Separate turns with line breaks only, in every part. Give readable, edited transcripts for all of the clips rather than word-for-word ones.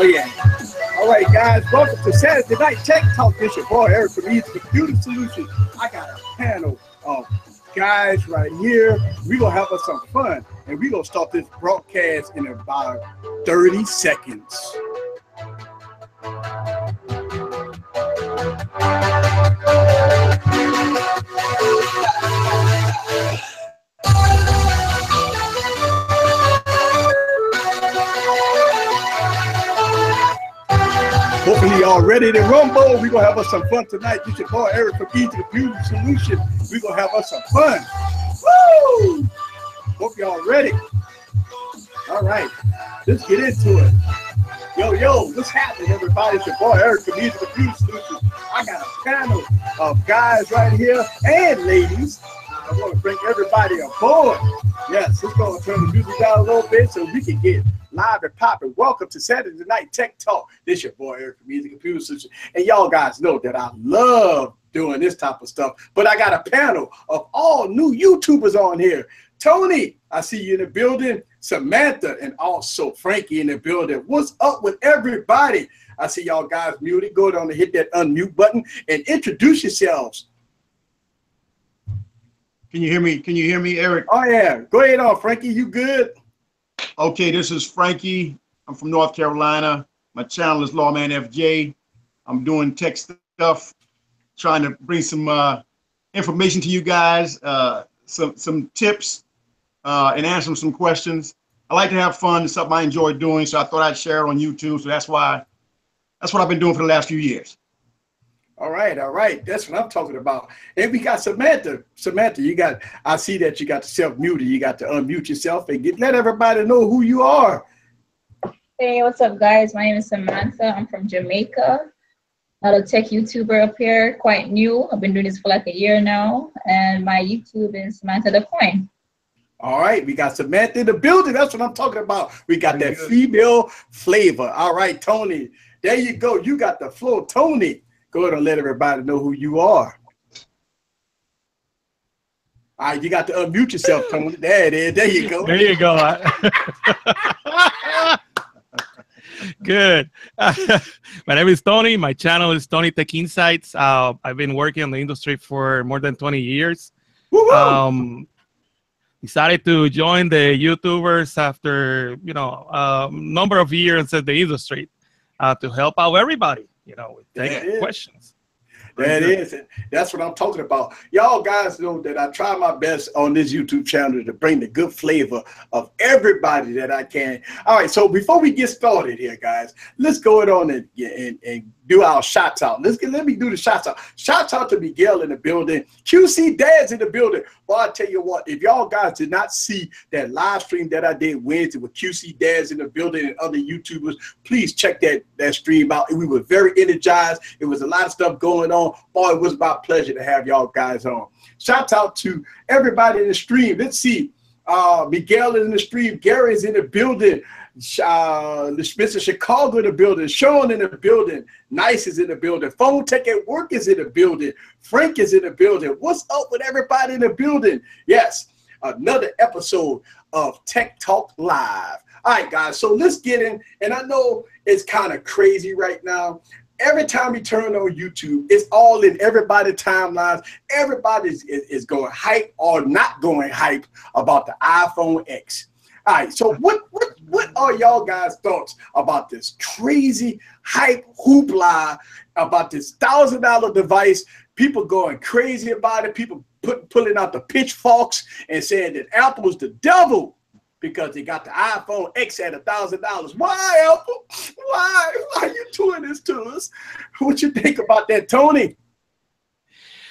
Oh, yeah. All right, guys. Welcome to Saturday Night Tech Talk. This your boy, Eric from Easy Computer Solutions. I got a panel of guys right here. We're going to have us some fun. And we're going to start this broadcast in about 30 seconds. Hopefully y'all ready to rumble. We're going to have us some fun tonight. This your boy, Eric from Easy Computer Solutions. We're going to have us some fun. Woo! Hope y'all ready. All right, let's get into it. Yo, what's happening, everybody? It's your boy, Eric from Easy Computer Solutions. I got a panel of guys right here and ladies. I want to bring everybody aboard. Yes, let's go and turn the music down a little bit so we can get live and popping. Welcome to Saturday Night Tech Talk. This your boy, Eric from Easy Computer Solutions. And y'all guys know that I love doing this type of stuff. But I got a panel of all new YouTubers on here. Tony, I see you in the building. Samantha, and also Frankie in the building. What's up with everybody? I see y'all guys muted. Go down and hit that unmute button and introduce yourselves.
Can you hear me? Can you hear me, Eric?
Oh, yeah. Go ahead on, Frankie. You good?
Okay, this is Frankie. I'm from North Carolina. My channel is Lawman FJ. I'm doing tech stuff, trying to bring some information to you guys, some tips, and answer some questions. I like to have fun. It's something I enjoy doing, so I thought I'd share it on YouTube. So that's what I've been doing for the last few years.
All right. That's what I'm talking about. And we got Samantha. Samantha, I see that you got the self-muted. You got to unmute yourself and let everybody know who you are.
Hey, what's up, guys? My name is Samantha. I'm from Jamaica. Not a tech YouTuber up here, quite new. I've been doing this for like a year now. And my YouTube is Samantha the Coin.
All right, we got Samantha in the building. That's what I'm talking about. We got that female flavor. All right, Tony. There you go. You got the flow, Tony. Go ahead and let everybody know who you are. All right, you got to unmute yourself, Tony. There it is. There you go.
There you go. Good. My name is Tony. My channel is Tony Tech Insights. I've been working in the industry for more than 20 years. Decided to join the YouTubers after, a number of years in the industry to help out everybody, with tech questions.
That is it. That's what I'm talking about. Y'all guys know that I try my best on this YouTube channel to bring the good flavor of everybody that I can. All right, so before we get started here, guys, let's go on and do our shots out. Let me do the shots out. Shots out to Miguel in the building. QC Dad's in the building. Well, I tell you what, if y'all guys did not see that live stream that I did Wednesday with QC Dad's in the building and other YouTubers, please check that stream out. We were very energized. It was a lot of stuff going on. Boy, it was my pleasure to have y'all guys on. Shout out to everybody in the stream. Let's see. Miguel is in the stream. Gary is in the building. Mr. Chicago in the building. Sean in the building. Nice is in the building. Phone Tech at Work is in the building. Frank is in the building. What's up with everybody in the building? Yes, another episode of Tech Talk Live. All right, guys, so let's get in. And I know it's kind of crazy right now. Every time you turn on YouTube, it's all in everybody's timelines. Everybody is going hype or not going hype about the iPhone X. All right, so what are y'all guys' thoughts about this crazy hype hoopla about this $1,000 device? People going crazy about it. People pulling out the pitchforks and saying that Apple's the devil because they got the iPhone X at $1,000. Why, Apple? Why are you doing this to us? What you think about that, Tony?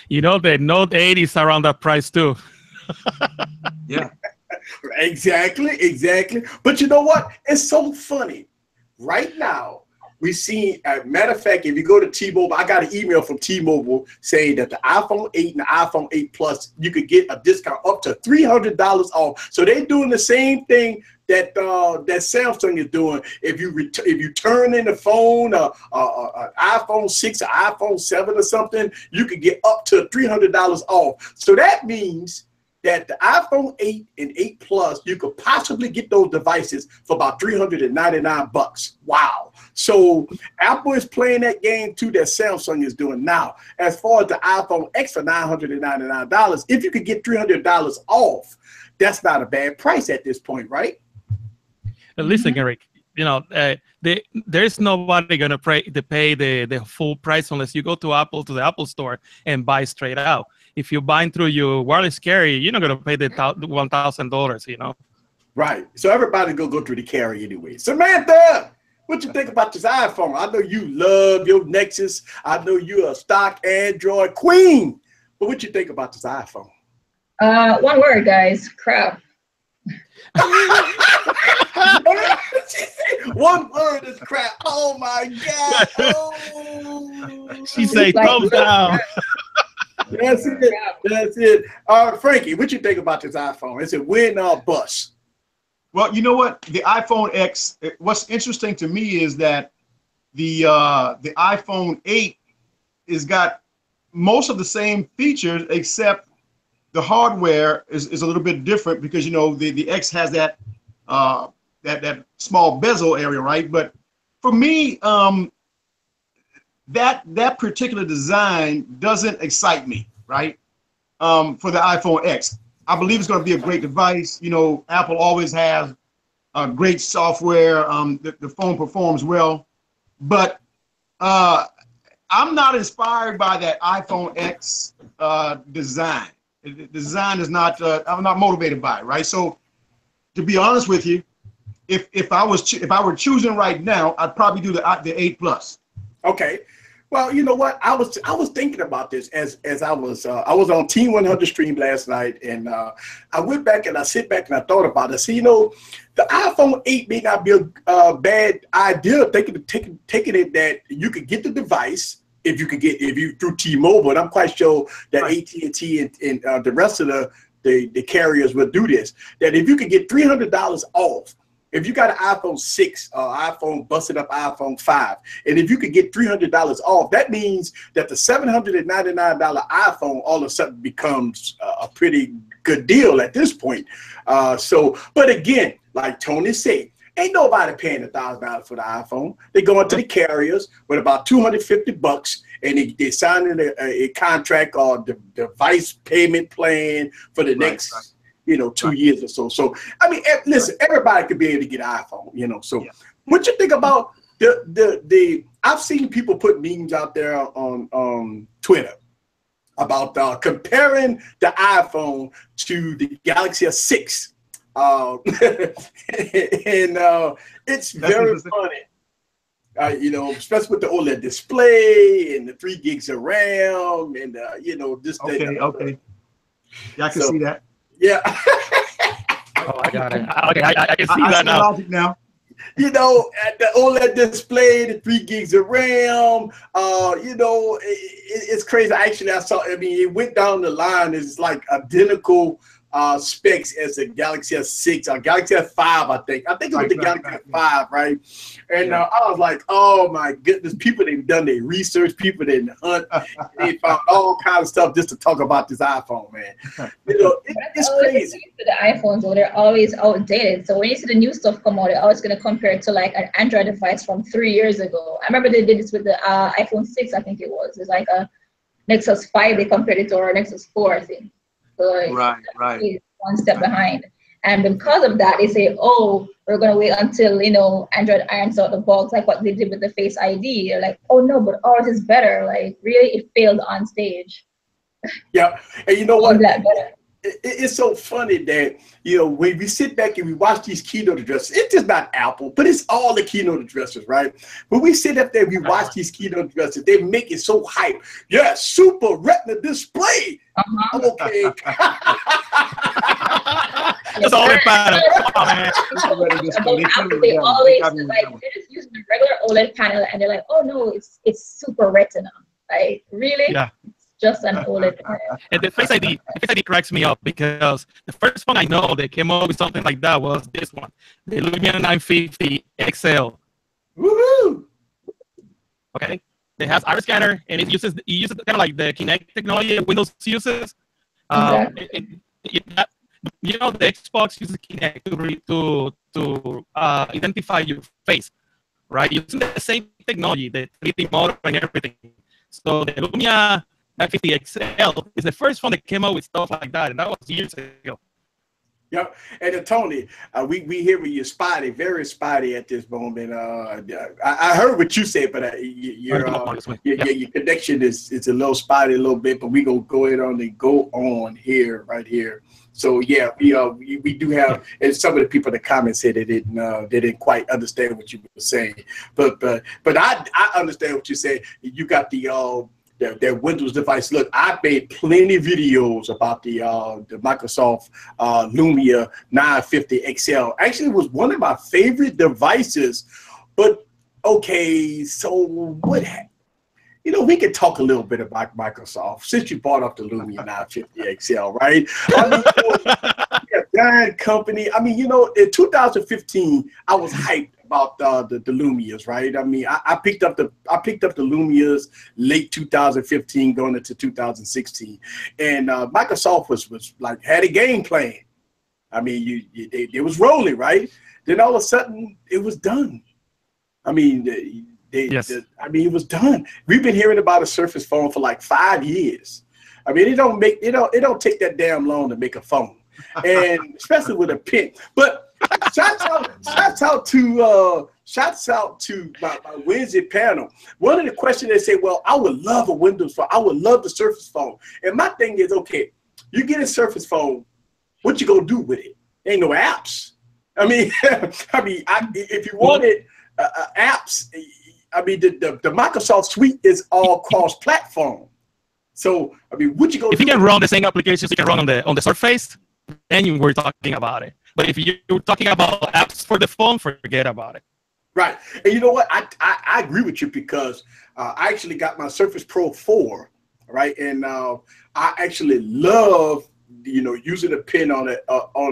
The Note 8 is around that price too.
Yeah.
Exactly. But you know what? It's so funny. Right now, we see, matter of fact, if you go to T-Mobile, I got an email from T-Mobile saying that the iPhone 8 and the iPhone 8 Plus, you could get a discount up to $300 off. So they're doing the same thing that that Samsung is doing. If you turn in the phone, an iPhone 6 or iPhone 7 or something, you could get up to $300 off. So that means that the iPhone 8 and 8 Plus, you could possibly get those devices for about $399. Wow. So Apple is playing that game too that Samsung is doing now. As far as the iPhone X for $999, if you could get $300 off, that's not a bad price at this point, right?
Listen, Eric, you know, there's nobody gonna pay the full price unless you go to the Apple store and buy straight out. If you're buying through your wireless carrier, you're not gonna pay the $1,000, you know.
Right. So everybody's gonna go through the carrier anyway. Samantha, what you think about this iPhone? I know you love your Nexus. I know you're a stock Android queen. But what you think about this iPhone?
One word, guys. Crap.
One word is crap. Oh my God. Oh.
She say thumbs down.
That's it. That's it. All right, Frankie, what you think about this iPhone? Is it win or bust?
Well, you know what? The iPhone X, what's interesting to me is that the iPhone 8 has got most of the same features, except the hardware is a little bit different because, you know, the X has that that small bezel area, right? But for me, that particular design doesn't excite me, right? For the iPhone X, I believe it's going to be a great device. You know, Apple always has great software. The phone performs well, but I'm not inspired by that iPhone X design. The design is not. I'm not motivated by it, right? So, to be honest with you, if I were choosing right now, I'd probably do the 8 Plus.
Okay. Well, you know what? I was thinking about this as I was on Team 100 stream last night, and I went back and I sit back and I thought about it. So, you know, the iPhone 8 may not be a bad idea. Taking it that you could get the device if you through T-Mobile, and I'm quite sure that AT&T and the rest of the carriers will do this. That if you could get $300 off. If you got an iPhone 6 or iPhone busted up iPhone 5, and if you could get $300 off, that means that the $799 iPhone all of a sudden becomes a pretty good deal at this point. But again, like Tony said, ain't nobody paying $1,000 for the iPhone. They go into the carriers with about $250, and they sign a contract or the device payment plan for the next. You know, 2 years or so. So, I mean, listen, everybody could be able to get an iPhone, you know. So, what you think about the I've seen people put memes out there on Twitter about comparing the iPhone to the Galaxy S6. And it's very funny. You know, especially with the OLED display and the 3 gigs of RAM and, you know, this.
Okay. Yeah, I can see that.
Yeah.
Oh, I got it. Okay, I can see that now.
You know, at the OLED display, the 3 gigs of RAM, you know, it's crazy. Actually, I mean, it went down the line. It's like identical specs as the Galaxy S6 or Galaxy S5, I think. I think it was the Galaxy S5, right? And I was like, oh my goodness, people they've done their research, people didn't hunt, they found all kinds of stuff just to talk about this iPhone, man. You know, it's crazy.
The iPhones, though, they're always outdated. So when you see the new stuff come out, they're always going to compare it to like an Android device from 3 years ago. I remember they did this with the iPhone 6, I think it was. It's like a Nexus 5, they compared it to our Nexus 4, I think. So right. One step behind. And because of that, they say, oh, we're going to wait until, you know, Android irons out the box, like what they did with the Face ID. They're like, oh, no, but ours is better. Like, really, it failed on stage.
Yeah. And you know what? It's so funny that, you know, when we sit back and we watch these keynote addresses, it's just not Apple, but it's all the keynote addresses, right? When we sit up there, we watch these keynote addresses, they make it so hype. Yeah, super retina display. Okay.
That's all it matters.
They always, like, they're just using the regular OLED panel and they're like, oh no, it's super retina. Like, really?
Yeah.
Just an OLED.
And the Face ID cracks me up because the first one I know that came up with something like that was this one, the Lumia 950 XL.
Woohoo!
Okay, it has iris scanner and it uses kind of like the Kinect technology that Windows uses. You know, the Xbox uses Kinect to identify your face. right? Using the same technology, the 3D motor and everything. So the Lumia 950 XL is the first phone that came out with stuff like that, and that was years ago.
Yep. And Tony, we hear you're spotty, very spotty at this moment. I heard what you said, but your connection is a little spotty a little bit. But we gonna go ahead on and go on here, right here. So yeah, we do have, and some of the people in the comments said they didn't quite understand what you were saying. But I understand what you said. You got their Windows device. Look, I made plenty of videos about the Microsoft Lumia 950 XL. Actually, it was one of my favorite devices. But okay, so what? We could talk a little bit about Microsoft since you brought up the Lumia 950 XL, right? I mean, giant company. I mean, in 2015, I was hyped about the Lumias, right? I mean, I picked up the Lumias late 2015, going into 2016, and Microsoft was like had a game plan. I mean, it was rolling, right? Then all of a sudden, it was done. I mean, it was done. We've been hearing about a Surface phone for like 5 years. I mean, it don't take that damn long to make a phone, and especially with a pen. But shouts out to my Wednesday panel. One of the questions they say, well, I would love a Windows phone. I would love the Surface phone. And my thing is, okay, you get a Surface phone, what you gonna do with it? Ain't no apps. I mean, if you wanted apps, I mean, the Microsoft suite is all cross-platform. So I mean, what you gonna
do? If you can run the same applications you can run on the Surface, then we're talking about it. But if you're talking about apps for the phone, forget about it.
Right. And you know what? I agree with you because I actually got my Surface Pro 4, right? And I actually love, using a pen on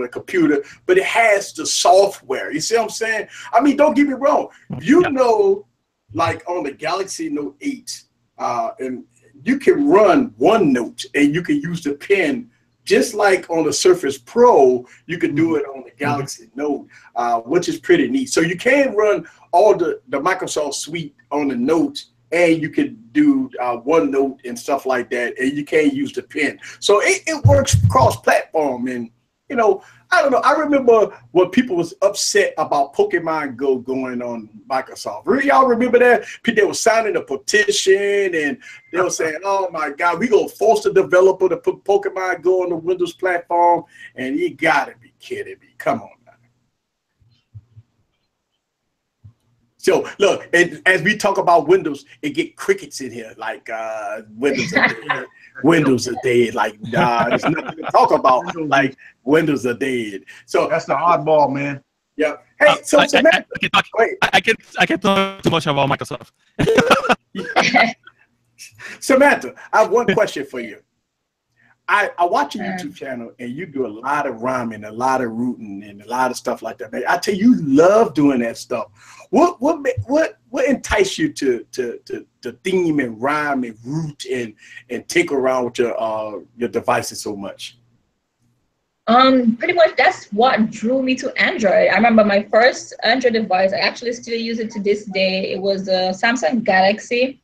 a computer, but it has the software. You see what I'm saying? I mean, don't get me wrong. Like on the Galaxy Note 8, and you can run OneNote and you can use the pen just like on the Surface Pro, you can do it on the Galaxy Note, which is pretty neat. So you can run all the Microsoft suite on the Note, and you can do OneNote and stuff like that, and you can use the pen. So it works cross-platform, and I don't know. I remember when people was upset about Pokemon Go going on Microsoft. Y'all remember that? They were signing a petition, and they were saying, oh, my God, we going to force the developer to put Pokemon Go on the Windows platform. And you got to be kidding me. Come on now. So, look, as we talk about Windows, it get crickets in here, like Windows are dead. Windows are dead. Like, nah, there's nothing to talk about. Like, Windows are dead. So
that's the oddball, man.
Yeah. Hey, so Samantha,
I can't talk too much about Microsoft.
Samantha, I have one question for you. I watch your YouTube channel, and you do a lot of rhyming, a lot of rooting, and a lot of stuff like that. Man, I tell you, you love doing that stuff. What enticed you to theme and rhyme and root and tinker around with your devices so much?
Pretty much that's what drew me to Android. I remember my first Android device. I actually still use it to this day. It was a Samsung Galaxy,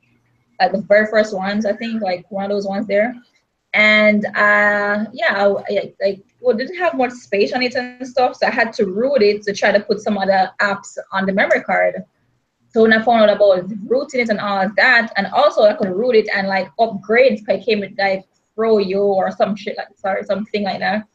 like the very first ones, I think, like one of those ones there. And I didn't have much space on it and stuff, so I had to root it to try to put some other apps on the memory card. So when I found out about rooting it and all of that, and also I could root it and like upgrade, I came with like Froyo or some shit something like that.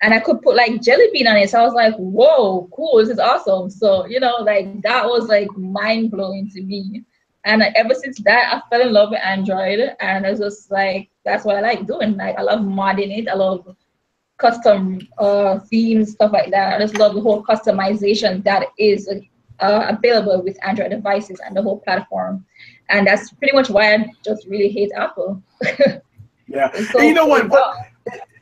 And I could put like Jelly Bean on it. So I was like, whoa, cool, this is awesome. So, like that was like mind blowing to me. And ever since that, I fell in love with Android, and it's just like, that's what I like doing. Like, I love modding it. I love custom themes, stuff like that. I just love the whole customization that is available with Android devices and the whole platform. And that's pretty much why I just really hate Apple.
Yeah. So, and you know what?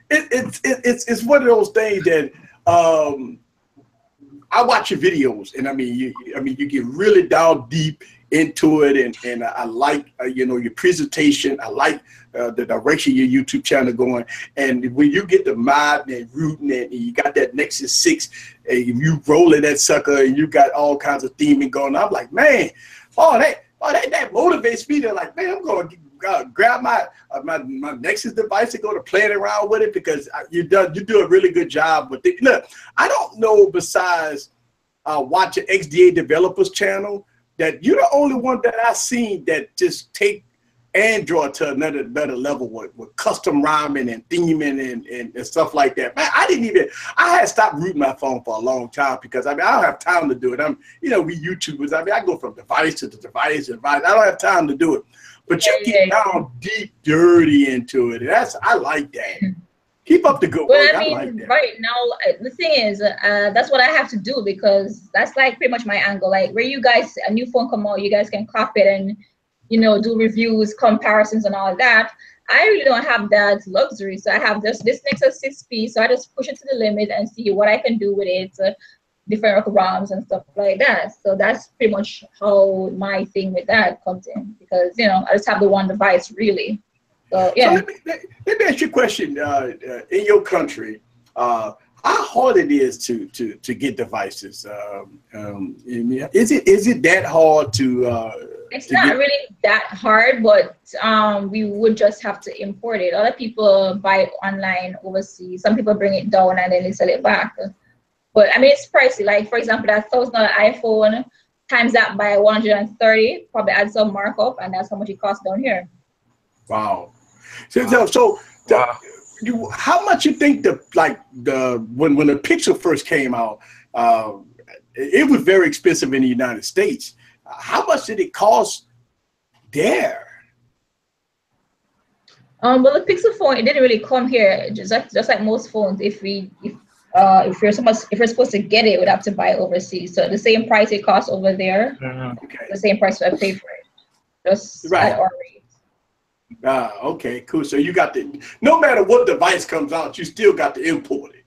It's one of those things that I watch your videos, and I mean you get really down deep into it, and I like you know, your presentation. I like the direction your YouTube channel going. And when you get the mod and rooting and you got that Nexus 6, and you rolling that sucker, and you got all kinds of theming going, I'm like, man, that motivates me to like, man, I'm going to grab my Nexus device and go to playing around with it, because you do a really good job with it. Look, I don't know, besides watching XDA Developers channel, that you're the only one that I've seen that just take Android to another level with custom rhyming and theming and stuff like that. Man, I had stopped rooting my phone for a long time, because I mean, I don't have time to do it. You know, we YouTubers, I mean, I go from device to the device. I don't have time to do it. But you get down deep, dirty into it. I like that. Keep up the good work.
Well, I mean,
like that.
Right now, the thing is, that's what I have to do, because that's like pretty much my angle. Like, where you guys, a new phone come out, you guys can copy it and, you know, do reviews, comparisons, and all that. I really don't have that luxury. So I have this Nexus 6P, so I just push it to the limit and see what I can do with it, different ROMs and stuff like that. So that's pretty much how my thing with that comes in, because, you know, I just have the one device, really. So, yeah. So
let me ask you a question. In your country, how hard it is to get devices? Is it that hard to?
It's not really that hard, but we would just have to import it. Other people buy it online overseas. Some people bring it down and then they sell it back. But I mean, it's pricey. Like, for example, that $1,000 iPhone times that by 130 probably adds some markup, and that's how much it costs down here.
Wow. How much you think when the Pixel first came out, it was very expensive in the United States. How much did it cost there?
Well, the Pixel phone, it didn't really come here. Just like most phones, if you're supposed to get it, you would have to buy it overseas. So the same price it costs over there, the same price I pay for it, just at our rate.
Okay, cool. So you got no matter what device comes out, you still got to import it.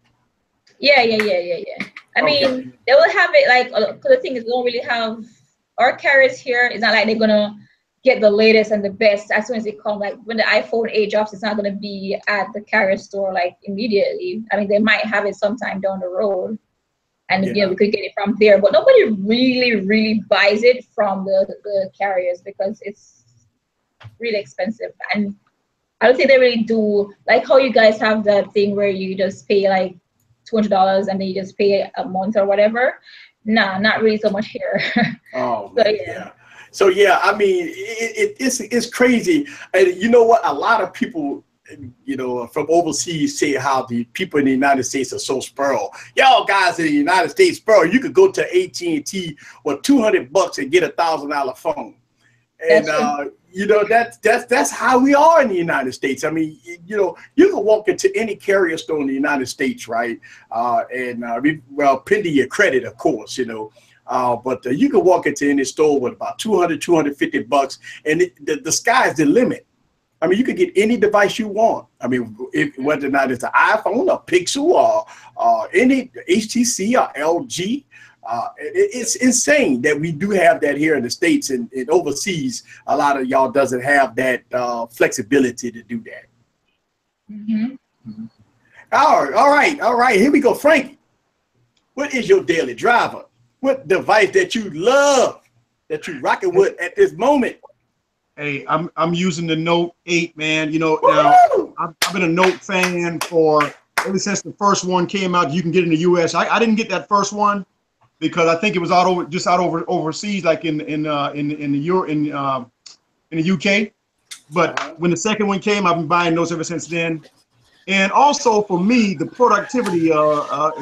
Yeah. I mean, they will have it like, the thing is, we don't really have our carriers here. It's not like they're gonna get the latest and the best as soon as it comes. Like when the iPhone 8 drops, it's not gonna be at the carrier store like immediately. I mean, they might have it sometime down the road, and you know, we could get it from there. But nobody really buys it from the carriers, because it's really expensive. And I don't think they really do like how you guys have that thing where you just pay like $200 and then you just pay a month or whatever. Nah, not really so much here.
Oh, so, yeah. So yeah, I mean, it's crazy. And you know what? A lot of people, you know, from overseas say how the people in the United States are so spoiled. Y'all guys in the United States spoiled. You could go to AT&T with $200 and get a $1,000 phone. And you know, that's how we are in the United States. I mean, you know, you can walk into any carrier store in the United States, right? Well, pending your credit, of course, you know. But you can walk into any store with about $250, and the sky's the limit. I mean, you can get any device you want. I mean, whether or not it's an iPhone or Pixel or any HTC or LG. It's insane that we do have that here in the States, and overseas, a lot of y'all doesn't have that flexibility to do that.
Mm-hmm.
All right. Here we go, Frankie. What is your daily driver? What device that you love, that you rocking with at this moment?
Hey, I'm using the Note 8, man. You know, now I've been a Note fan ever since the first one came out. You can get in the U.S. I didn't get that first one, because I think it was overseas, like in the UK. But when the second one came, I've been buying those ever since then. And also for me, the productivity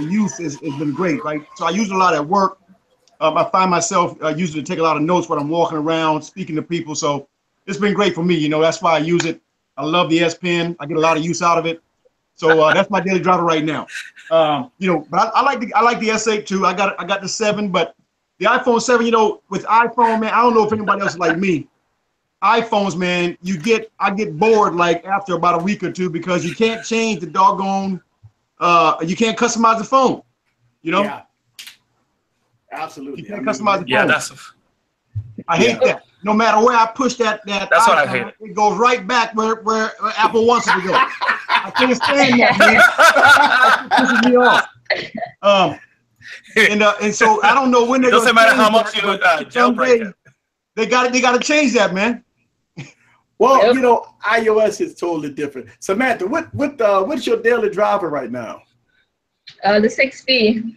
use has been great, right? So I use it a lot at work. I find myself using it to take a lot of notes when I'm walking around, speaking to people. So it's been great for me. You know, that's why I use it. I love the S Pen. I get a lot of use out of it. So that's my daily driver right now. You know, but I like the S8 too. I got the 7, but the iPhone 7, you know, with iPhone, man, I don't know if anybody else is like me. iPhones, man, I get bored like after about a week or two, because you can't change the doggone, you can't customize the phone, you know?
Yeah. Absolutely.
You can't customize the phone.
Yeah,
I hate that. No matter where I push that
That's
icon,
what I hate.
it goes right back where Apple wants it to go. I can't stand that, man. That pisses me off. And so I don't know when they're
It doesn't
gonna
matter how
change
much
that,
you
but
jailbreak
someday
it.
they got to change that, man.
Well,
Yep.
you know, iOS is totally different. Samantha, what's your daily driver right now?
The 6P.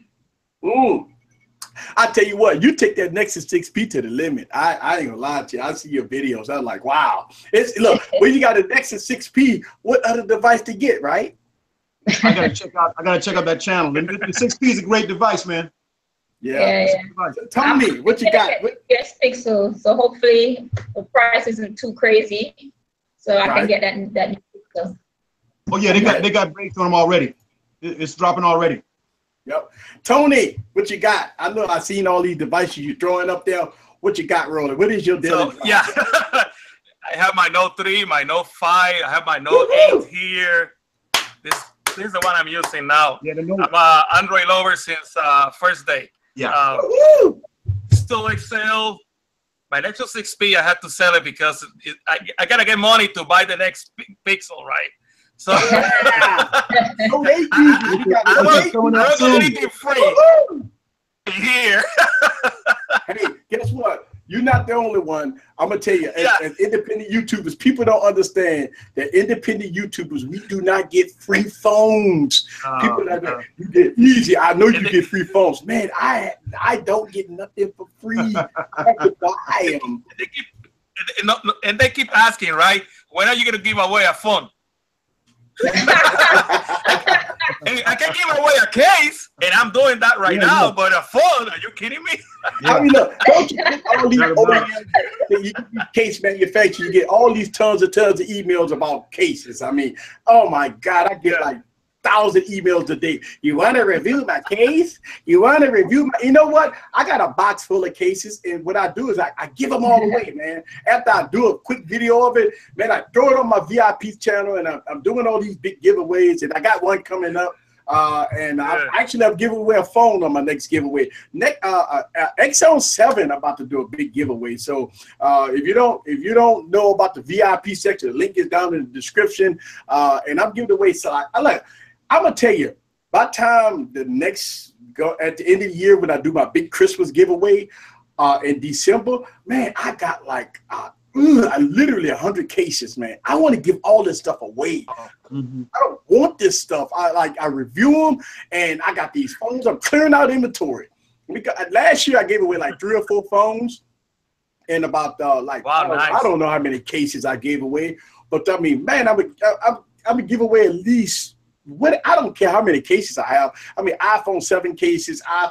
I tell you what, you take that Nexus 6P to the limit. I ain't gonna lie to you. I see your videos. I'm like, wow. Look, when you got a Nexus 6P, what other device to get, right?
I gotta check out that channel. The 6P is a great device, man.
Yeah.
Device.
Tell me what you got.
Yes, Pixel. So hopefully the price isn't too crazy, so I can get that new Pixel.
Oh yeah, they got breaks on them already. It's dropping already.
Yep. Tony, what you got? I know I've seen all these devices you're throwing up there. What you got rolling? What is your daily?
So, yeah. I have my Note 3, my Note 5, I have my Note 8 here. This is the one I'm using now.
Yeah, the Note.
I'm an Android lover since first day.
Yeah.
Still Excel. My Nexus 6P, I had to sell it because I gotta get money to buy the next Pixel, right? So I don't get anything free here.
Hey, guess what? You're not the only one. I'm gonna tell you, as independent YouTubers, people don't understand that independent YouTubers, we do not get free phones. People like that, you get easy. I know you get free phones, man. I don't get nothing for free. I have to buy them.
And they keep asking, right? When are you gonna give away a phone? I can give away a case, and I'm doing that right now. But a phone? Are you kidding me?
I mean, look, don't you get all these OEM case manufacturers? You get all these tons of emails about cases. I mean, oh my God, I get like 1,000 emails a day. You want to review my case? You want to review my? You know what? I got a box full of cases, and what I do is I give them all away, man. After I do a quick video of it, man, I throw it on my VIP channel, and I'm doing all these big giveaways, and I got one coming up. And I'm giving away a phone on my next giveaway. XL 7, I'm about to do a big giveaway. So if you don't know about the VIP section, the link is down in the description. And I'm giving away. So I'm gonna tell you, by the time at the end of the year when I do my big Christmas giveaway in December, man, I got like literally 100 cases, man. I want to give all this stuff away. I don't want this stuff. I review them, and I got these phones. I'm clearing out inventory. Last year I gave away like 3 or 4 phones, and about nice. I don't know how many cases I gave away, but I mean, man, I'm gonna give away at least. I don't care how many cases I have. I mean, iPhone 7 cases, I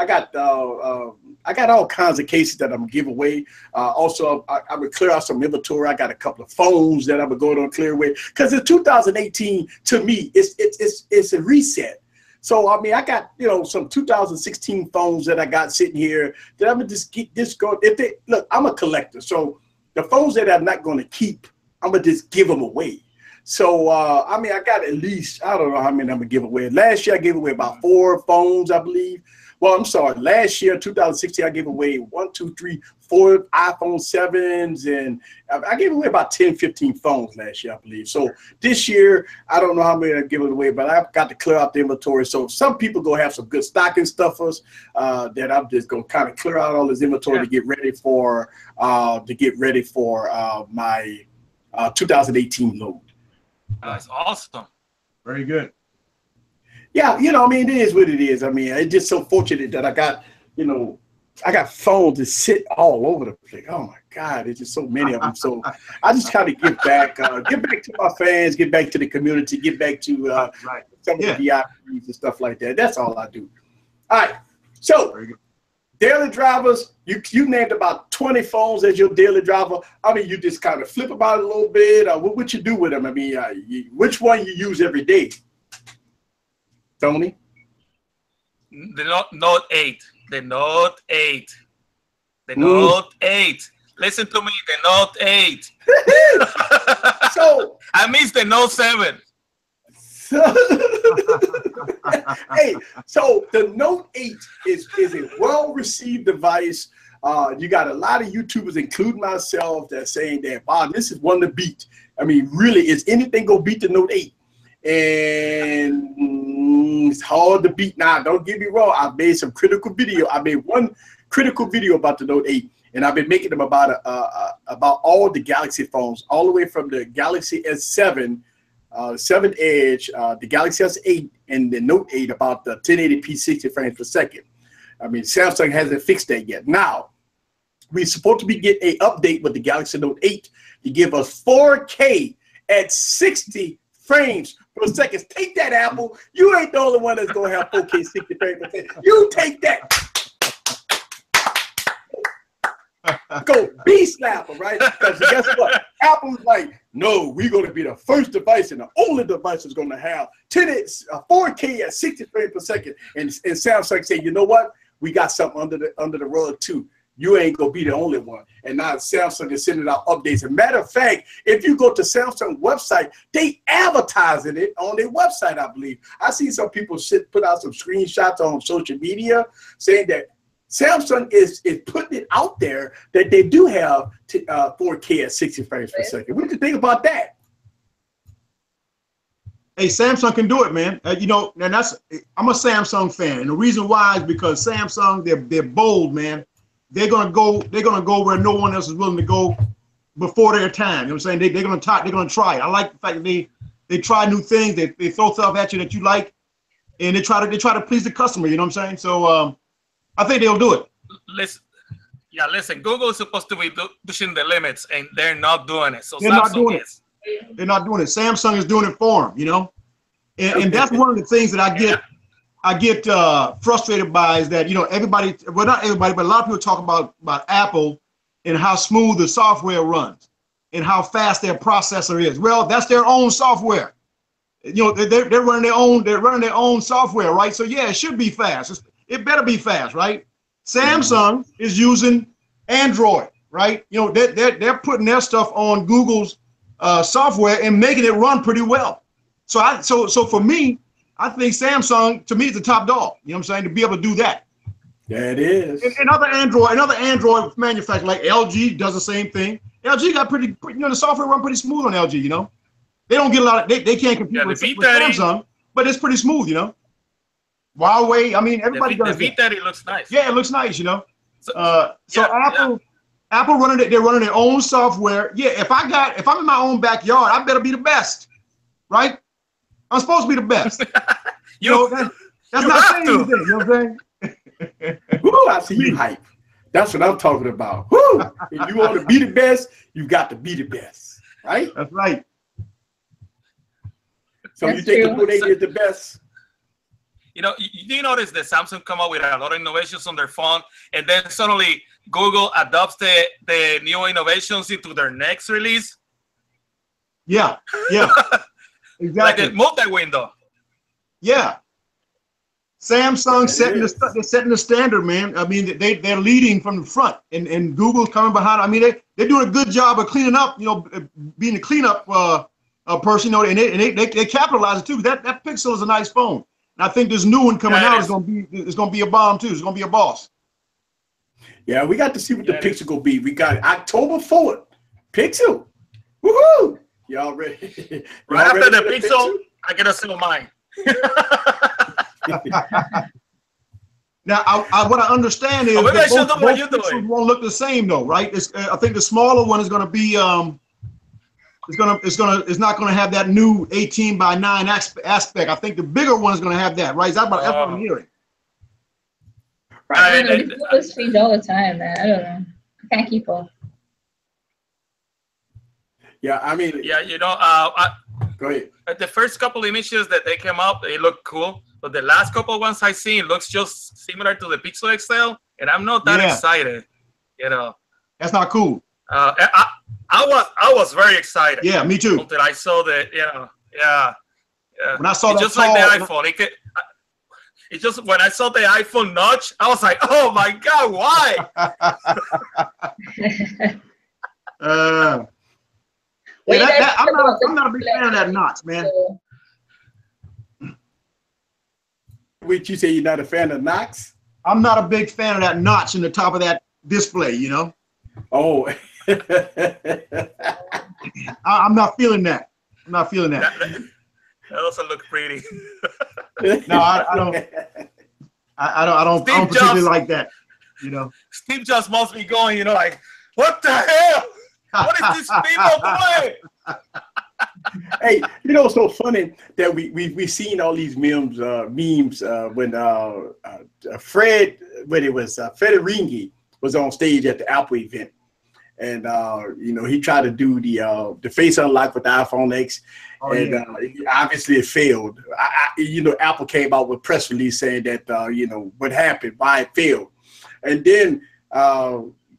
got all kinds of cases that I'm gonna give away. Also, I would clear out some inventory. I got a couple of phones that I'm gonna go on clear away because in 2018, to me, it's a reset. So I mean, I got some 2016 phones that I got sitting here that I'm gonna just go. Look, I'm a collector, so the phones that I'm not gonna keep, I'm gonna just give them away. So, I mean, I got at least, I don't know how many I'm going to give away. Last year, I gave away about 4 phones, I believe. Well, I'm sorry. Last year, 2016, I gave away 4 iPhone 7s. And I gave away about 10, 15 phones last year, I believe. So this year, I don't know how many I'm giving away, but I've got to clear out the inventory. So some people going to have some good stocking stuffers that I'm just going to kind of clear out all this inventory to get ready for my 2018 load.
That's awesome.
Very good.
Yeah, I mean, it is what it is. I mean, it's just so fortunate that I got phones that sit all over the place. Oh my God, there's just so many of them. So I just try to give back to my fans, get back to the community, get back to some of the VIPs and stuff like that. That's all I do. All right. So daily drivers, you named about 20 phones as your daily driver. I mean, you just kind of flip about it a little bit. What you do with them? I mean, which one you use every day? Tony?
The Note 8. The Note 8. The Note 8. Listen to me, the Note 8.
So
I miss the Note 7.
Hey, so the Note 8 is a well-received device. You got a lot of YouTubers, including myself, that saying that, wow, this is one to beat. I mean, really, is anything gonna beat the Note 8? And it's hard to beat. Now, don't get me wrong. I've made some critical video. I made one critical video about the Note 8, and I've been making them about all the Galaxy phones, all the way from the Galaxy S7, 7 Edge, the Galaxy S8, and the Note 8, about the 1080p 60 frames per second. I mean, Samsung hasn't fixed that yet. Now, we're supposed to be getting an update with the Galaxy Note 8 to give us 4K at 60 frames per second. Take that, Apple. You ain't the only one that's going to have 4K 60 frames per second. You take that. Go B-slapper, right? Because guess what? Apple's like, no, we're going to be the first device and the only device that's going to have 4K at 60 frames per second. And Samsung say, you know what? We got something under the rug too. You ain't gonna be the only one. And now Samsung is sending out updates. As a matter of fact, if you go to Samsung website, they advertising it on their website, I believe. I see some people put out some screenshots on social media saying that Samsung is putting it out there that they do have 4K at 60 frames per second. What do you think about that?
Hey, Samsung can do it, man. You know, and I'm a Samsung fan, and the reason why is because Samsung, they're bold, man. They're gonna go where no one else is willing to go before their time. You know what I'm saying? They're gonna try it. I like the fact that they try new things. They throw stuff at you that you like, and they try to please the customer. You know what I'm saying? So I think they'll do it.
Listen. Google is supposed to be pushing the limits, and they're not doing it. So
they're not doing it. They're not doing it. Samsung is doing it for them. You know, and that's one of the things that I get frustrated by is that, you know, everybody, well, not everybody, but a lot of people talk about Apple and how smooth the software runs and how fast their processor is. Well, that's their own software. You know, they're running their own software, right? So yeah, it should be fast. It better be fast, right? Samsung is using Android, right? You know, they're putting their stuff on Google's software and making it run pretty well. So for me, I think Samsung, to me, is the top dog. You know what I'm saying? To be able to do that.
Yeah, it is.
And other Android manufacturers like LG does the same thing. LG got pretty, you know, the software run pretty smooth on LG. You know, they don't get a lot of, they can't compete with Samsung, but it's pretty smooth. You know, Huawei. I mean, everybody does.
The V30 looks nice.
Yeah, it looks nice. You know, Apple running it. They're running their own software. Yeah, if I'm in my own backyard, I better be the best, right? I'm supposed to be the best. you know, that's not saying anything. You know what I'm saying?
Woo, I see you hype. That's what I'm talking about. Woo! If you want to be the best, you got to be the best, right?
That's right.
So you think the Note 8 is the best?
You know, you notice that Samsung come up with a lot of innovations on their phone, and then suddenly Google adopts the new innovations into their next release.
Yeah. Exactly.
Like the multi-window.
Yeah. Samsung setting the standard, man. I mean, they're leading from the front, and Google's coming behind. I mean, they're doing a good job of cleaning up. You know, being a cleanup person. You know, and they capitalize it too. That Pixel is a nice phone, and I think this new one coming out is going to be a bomb too. It's going to be a boss.
Yeah, we got to see what the Pixel will be. We got October 4th. Pixel. Woohoo! Y'all ready?
Right after the Pixel, I get to sell mine.
Now, what I understand is that both Pixels won't look the same, though, right? I think the smaller one is going to be it's not going to have that new 18:9 aspect. I think the bigger one is going to have that, right? That's what I'm hearing.
Right. People change all the time, man. I don't know. I can't keep up.
Yeah, I mean.
Yeah, you know,
go ahead.
The first couple images that they came up, they look cool. But the last couple ones I seen looks just similar to the Pixel XL, and I'm not that excited. You know.
That's not cool.
I was very excited.
Yeah, me too.
Until I saw the, you know,
When I saw that,
just like the iPhone, it's just when I saw the iPhone notch, I was like, oh my God, why?
I'm not a big fan of that notch, man.
Which you say you're not a fan of Knox?
I'm not a big fan of that notch in the top of that display, you know?
Oh.
I'm not feeling that. I'm not feeling that.
That also look pretty.
No, I don't particularly like that, you know?
Steve Jobs must be going, like, what the hell? What is this people doing?
Hey, it's so funny that we've seen all these memes when Federighi was on stage at the Apple event, and he tried to do the face unlock with the iPhone X, obviously it failed. Apple came out with a press release saying that what happened, why it failed, and then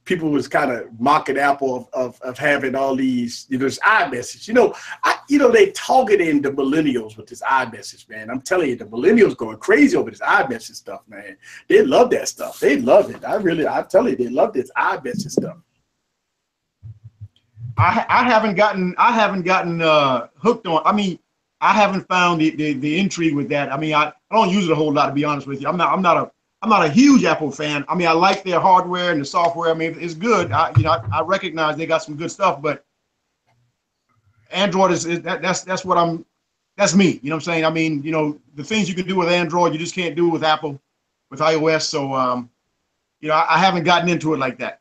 people was kind of mocking Apple of having all these, this iMessage. They targeting the millennials with this iMessage, man. I'm telling you, the millennials going crazy over this iMessage stuff, man. They love that stuff. They love it. I'm telling you, they love this iMessage stuff.
I haven't gotten hooked on. I mean, I haven't found the intrigue with that. I mean, I don't use it a whole lot, to be honest with you. I'm not a huge Apple fan. I mean, I like their hardware and the software. I mean, it's good. I recognize they got some good stuff, but Android that's me. You know what I'm saying? I mean, the things you can do with Android, you just can't do with Apple, with iOS. So, I haven't gotten into it like that.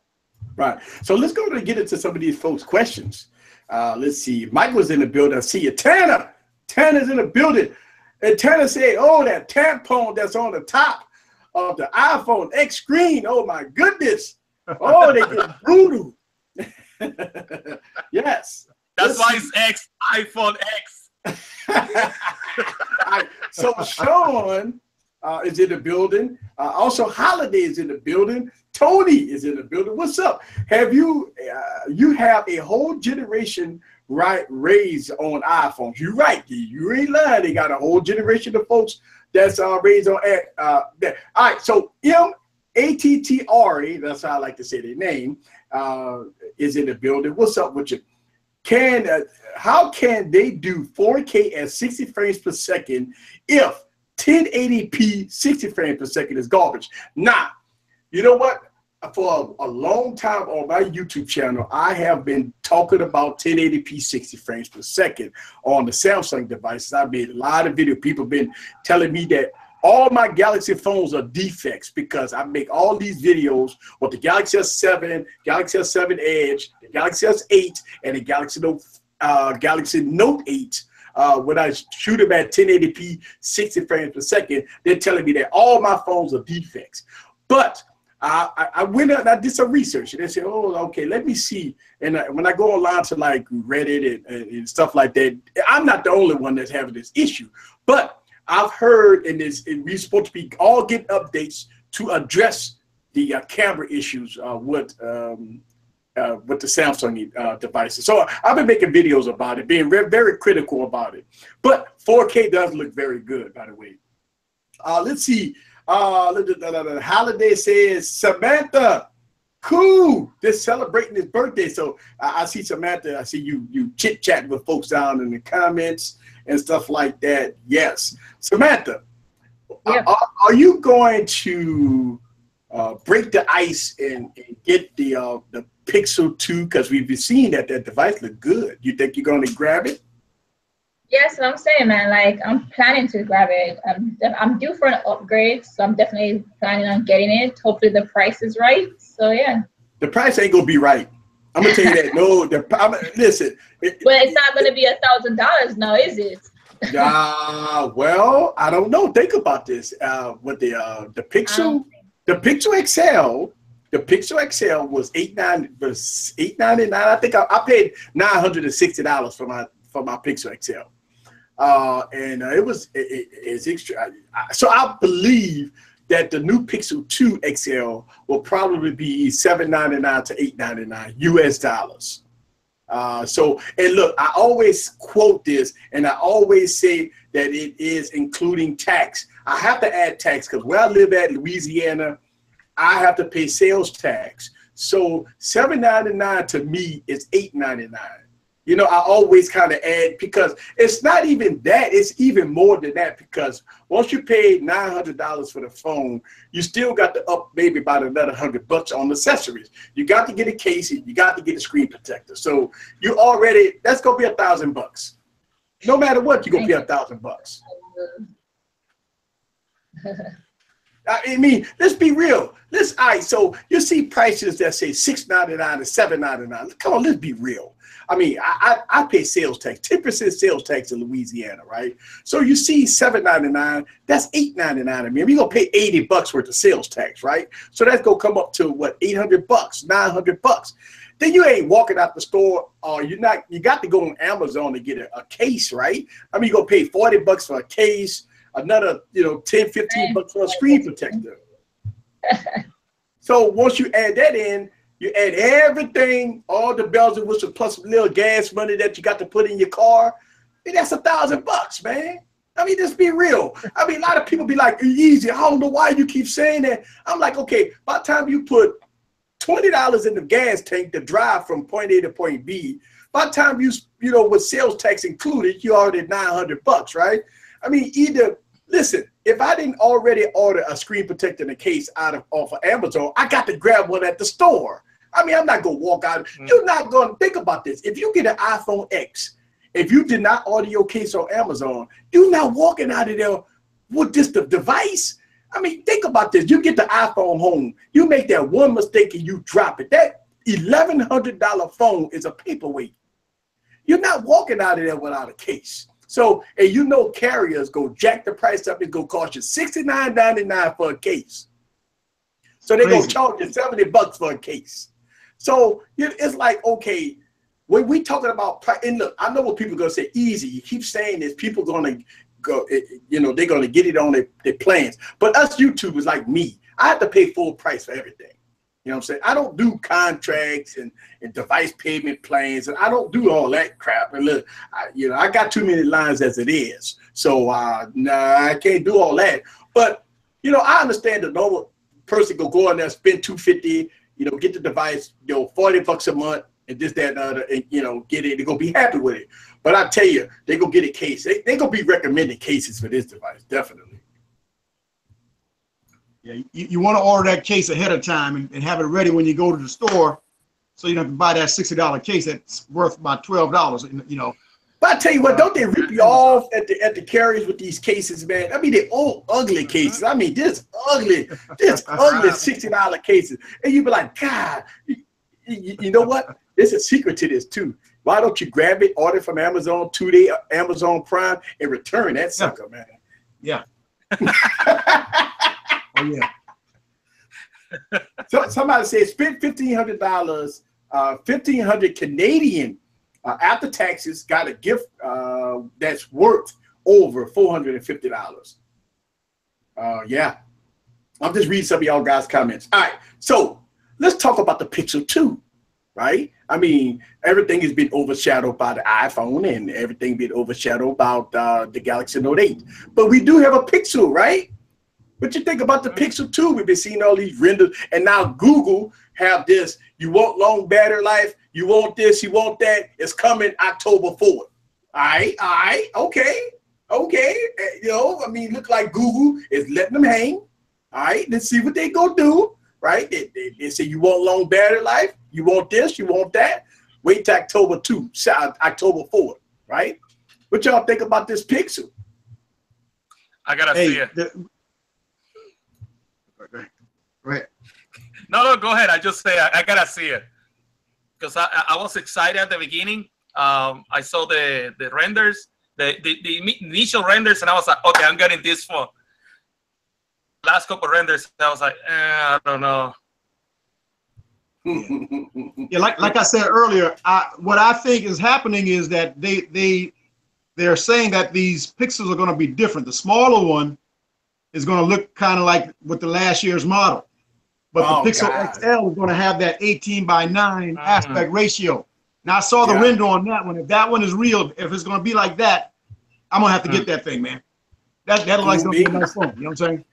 Right. So let's go to get into some of these folks' questions. Let's see. Mike was in the building. I see you. Tanner's in the building. And Tanner said, oh, that tampon that's on the top of the iPhone X screen. Oh, my goodness. Oh, they get brutal. Yes.
That's why it's X, iPhone X.
So Sean is in the building. Also, Holiday is in the building. Tony is in the building. What's up? Have you have a whole generation raised on iPhones? You're right. You ain't lying. They got a whole generation of folks that's raised on that. All right. So M-A-T-T-R-E, that's how I like to say their name, is in the building. What's up with you? How can they do 4K at 60 frames per second if 1080p 60 frames per second is garbage? Now, you know what? For a long time on my YouTube channel, I have been talking about 1080p 60 frames per second on the Samsung devices. I've made a lot of video. People have been telling me that all my Galaxy phones are defects because I make all these videos with the Galaxy S7, Galaxy S7 Edge, the Galaxy S8, and the Galaxy Note 8. When I shoot them at 1080p 60 frames per second, they're telling me that all my phones are defects. But I went out and I did some research, and they said, oh, okay, let me see. And when I go online to like Reddit and stuff like that, I'm not the only one that's having this issue. But I've heard and we're supposed to be all getting updates to address the camera issues with the Samsung devices. So I've been making videos about it, being very critical about it. But 4K does look very good, by the way. Let's see. Holiday says, Samantha, cool, they're celebrating his birthday. So I see Samantha, I see you chit-chatting with folks down in the comments and stuff like that. Yes. Samantha, yeah. Are you going to break the ice and get the Pixel 2? Because we've been seeing that device look good. You think you're going to grab it?
Yes, I'm saying, man, like I'm planning to grab it. I'm due for an upgrade, so I'm definitely planning on getting it. Hopefully the price is right. So yeah.
The price ain't gonna be right. I'm gonna tell you that. No, listen.
Well, it's not gonna be $1,000 now, is it?
Well, I don't know. Think about this. With the Pixel, the Pixel XL. The Pixel XL was $899. I think I paid $960 for my Pixel XL. And it's extra. So I believe that the new Pixel 2 XL will probably be $799 to $899 US dollars. So, and look, I always quote this, and I always say that it is including tax. I have to add tax because where I live at, Louisiana, I have to pay sales tax. So $799 to me is $899. You know, I always kind of add, because it's not even that, it's even more than that, because once you pay $900 for the phone, you still got to up maybe about another $100 on accessories. You got to get a case, you got to get a screen protector. So you already, that's gonna be $1,000. No matter what, you're gonna pay $1,000. I mean, let's be real. All right, so you see prices that say $6.99 and $7.99. Come on, let's be real. I mean, I pay sales tax, 10% sales tax in Louisiana, right? So you see $7.99, that's $8.99. I mean, we're gonna pay $80 worth of sales tax, right? So that's gonna come up to what, $800, $900. Then you ain't walking out the store, or you got to go on Amazon to get a case, right? I mean, you're gonna pay $40 for a case, another, you know, $10, $15 for a screen protector. So once you add that in, you add everything, all the bells and whistles, plus a little gas money that you got to put in your car, and that's $1,000, man. I mean, just be real. I mean, a lot of people be like, easy. I don't know why you keep saying that. I'm like, okay, by the time you put $20 in the gas tank to drive from point A to point B, by the time you know, with sales tax included, you already at $900, right? I mean, listen, if I didn't already order a screen protector in a case off of Amazon, I got to grab one at the store. I mean, I'm not going to walk out. You're not going to think about this. If you get an iPhone X, if you did not order your case on Amazon, you're not walking out of there with just the device. I mean, think about this. You get the iPhone home. You make that one mistake and you drop it. That $1,100 phone is a paperweight. You're not walking out of there without a case. So, and you know, carriers go jack the price up. It's going to cost you $69.99 for a case. So they're going to charge you $70 for a case. So it's like, okay, when we talking about price, and look, I know what people are going to say, easy. You keep saying this, people are going to go, you know, they're going to get it on their plans. But us YouTubers like me, I have to pay full price for everything. You know what I'm saying? I don't do contracts and device payment plans, and I don't do all that crap. And look, you know, I got too many lines as it is. So, nah, I can't do all that. But, you know, I understand the normal person go in there, spend $250, you know, get the device, you know, $40 a month, and this, that, and other, and, you know, get it. They're going to be happy with it. But I tell you, they're going to get a case. They're going to be recommending cases for this device, definitely.
Yeah, you want to order that case ahead of time and have it ready when you go to the store, so you don't have to buy that $60 case that's worth about $12, you know.
But I tell you what, don't they rip you off at the carriers with these cases, man? I mean, they're old, ugly cases. I mean, this ugly $60 cases. And you be like, God, you know what? There's a secret to this, too. Why don't you grab it, order from Amazon, 2-day Amazon Prime, and return that sucker, man?
Yeah. Oh, yeah.
So somebody said spend $1,500, $1,500 Canadian after taxes, got a gift that's worth over $450. Yeah. I'm just reading some of y'all guys' comments. All right. So let's talk about the Pixel 2, right? I mean, everything has been overshadowed by the iPhone, and everything been overshadowed about the Galaxy Note 8. But we do have a Pixel, right? What you think about the Pixel 2? We've been seeing all these renders, and now Google have this. You want long battery life, you want this, you want that. It's coming October 4th. All right, okay. You know, I mean, look like Google is letting them hang. All right, let's see what they gonna do, right? They say you want long battery life, you want this, you want that. Wait till October 4th, right? What y'all think about this Pixel?
I gotta see it.
Right.
No, go ahead. I just say I gotta see it because I was excited at the beginning. I saw the renders, the initial renders, and I was like, okay, I'm getting this phone. Last couple renders, I was like, I don't know.
Yeah, like I said earlier, what I think is happening is that they're saying that these pixels are going to be different. The smaller one is going to look kind of like with the last year's model. But the Pixel XL is going to have that 18:9 aspect ratio. Now, I saw the render on that one. If that one is real, if it's going to be like that, I'm going to have to get that thing, man. That looks like going to be a nice phone. You know what I'm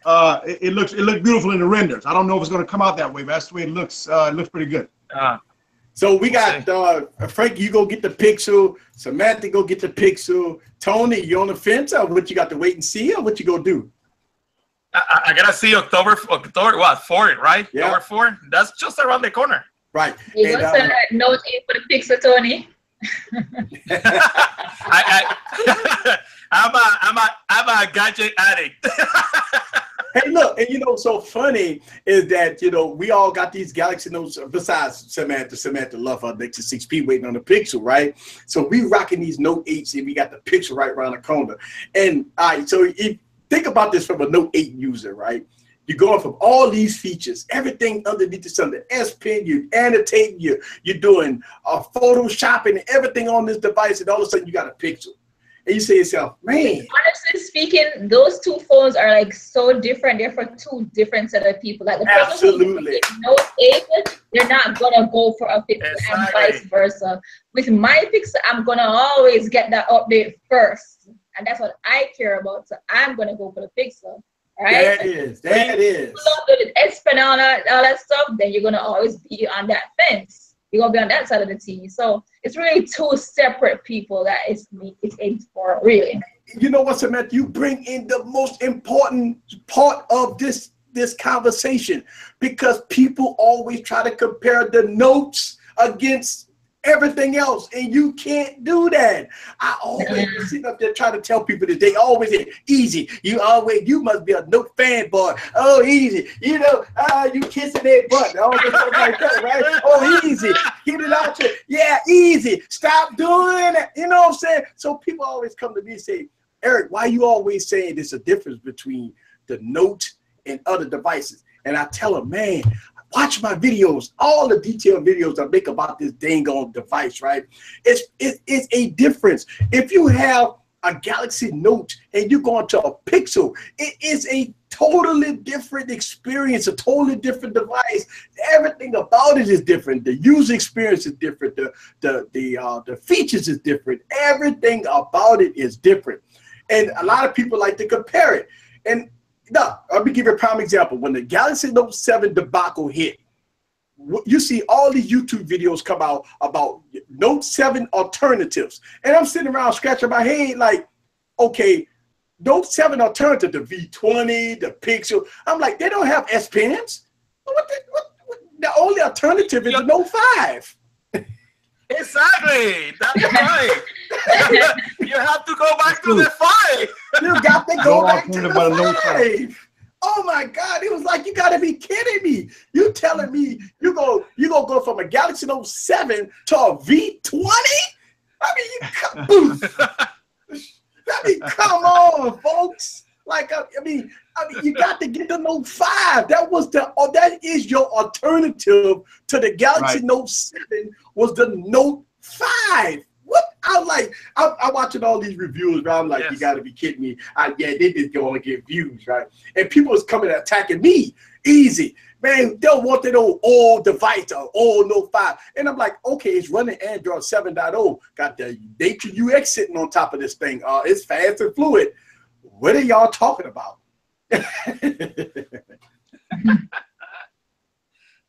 saying? It looks beautiful in the renders. I don't know if it's going to come out that way, but that's the way it looks. It looks pretty good.
So we got Frank, you go get the Pixel. Samantha, go get the Pixel. Tony, you on the fence, or what you got to wait and see, or what you gonna do?
I gotta see October what 4th, right?
Yeah.
October 4th. That's just around the corner.
Right.
You gonna send that note in for the Pixel, Tony?
I'm a gadget addict.
Hey, look, and you know, so funny is that, you know, we all got these Galaxy Notes, besides Samantha love her Nexus 6P waiting on the Pixel, right? So we rocking these Note 8s, and we got the Pixel right around the corner. And all right, so if think about this from a Note 8 user, right? You're going from all these features, everything underneath the sun, the S Pen, you're annotating, you're doing photoshopping and everything on this device, and all of a sudden you got a Pixel. And you say to yourself, man.
Honestly speaking, those two phones are like so different. They're for two different set of people. Like the person who Note 8, they're not gonna go for a Pixel and vice versa. With my Pixel, I'm gonna always get that update first, and that's what I care about. So I'm gonna go for the Pixel. Right?
That is. If you
don't do the S Pen all that stuff, then you're gonna always be on that fence. You're gonna be on that side of the TV. So it's really two separate people that it's aimed for, really.
You know what, Samantha? You bring in the most important part of this conversation, because people always try to compare the Notes against everything else, and you can't do that. I always sit up there trying to tell people that they always say, easy. You must be a Note fanboy. Oh, easy. You know, you kissing that butt. All this stuff like that, right? Oh, easy. Get it out there. Yeah, easy. Stop doing it. You know what I'm saying? So people always come to me and say, Eric, why you always saying there's a difference between the Note and other devices? And I tell them, man, watch my videos, all the detailed videos I make about this dang on device, right? It's a difference. If you have a Galaxy Note and you go into a Pixel, it is a totally different experience, a totally different device. Everything about it is different. The user experience is different. The features is different. Everything about it is different. And a lot of people like to compare it. And no, let me give you a prime example. When the Galaxy Note 7 debacle hit, you see all these YouTube videos come out about Note 7 alternatives. And I'm sitting around scratching my head like, okay, Note 7 alternative, the V20, the Pixel. I'm like, they don't have S Pens. What the only alternative is the Note 5.
Exactly. That's right. You have to go back to the 5.
You got to go back to the 5. Oh my God! It was like, you got to be kidding me. You telling me you gonna go from a Galaxy Note 7 to a V20? I mean, come on, folks. Like, I mean, you got to get the Note 5. That is your alternative to the Galaxy Note 7 was the Note 5. What? I'm watching all these reviews, right? I'm like, you got to be kidding me. Yeah, they just go and get views, right? And people was coming attacking me. Easy. Man, they'll want that old device, old Note 5. And I'm like, okay, it's running Android 7.0. Got the Nature UX sitting on top of this thing. It's fast and fluid. What are y'all talking about?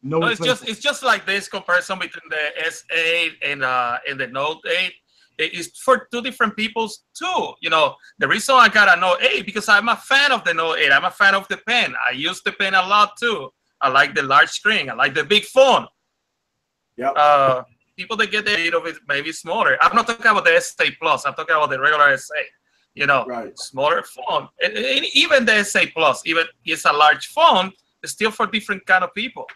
No, it's just like this comparison between the S8 and the Note 8. It's for two different peoples too. You know, the reason I got a Note 8 because I'm a fan of the Note 8. I'm a fan of the pen. I use the pen a lot too. I like the large screen. I like the big phone.
Yeah.
People that get the 8 of it maybe smaller. I'm not talking about the S8 Plus. I'm talking about the regular S8. You know, smaller phone. And even the S8 Plus, even it's a large phone, it's still for different kind of people.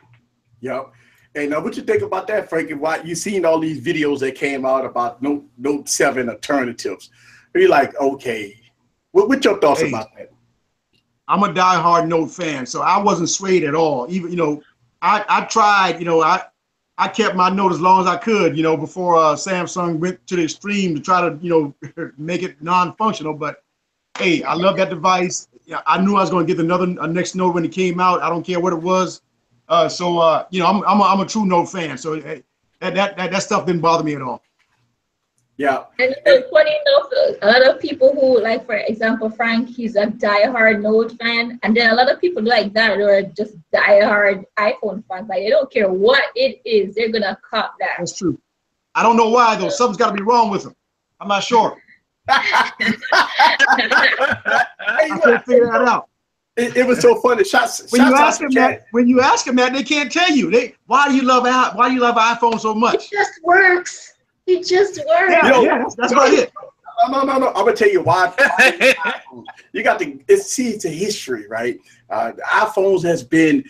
Yep. And what you think about that, Frankie? Why you seen all these videos that came out about Note 7 alternatives? Are you like, okay, what your thoughts about that?
I'm a diehard Note fan, so I wasn't swayed at all. Even, you know, I tried, you know, I kept my Note as long as I could, you know, before Samsung went to the extreme to try to, you know, make it non-functional. But hey, I love that device. Yeah, I knew I was going to get a next Note when it came out. I don't care what it was. You know, I'm a true Note fan. So that stuff didn't bother me at all.
Yeah.
And funny enough, a lot of people who, like, for example, Frank, he's a diehard Note fan, and then a lot of people like that who are just diehard iPhone fans. Like, they don't care what it is, they're gonna cop that.
That's true. I don't know why though. Something's got to be wrong with them. I'm not sure. I can't figure that out.
It was so funny.
When you ask them that, they can't tell you. Why do you love iPhone so much?
It just works. It just works.
Yeah, that's about it.
No. I'm gonna tell you why. You got it's a history, right? iPhones has been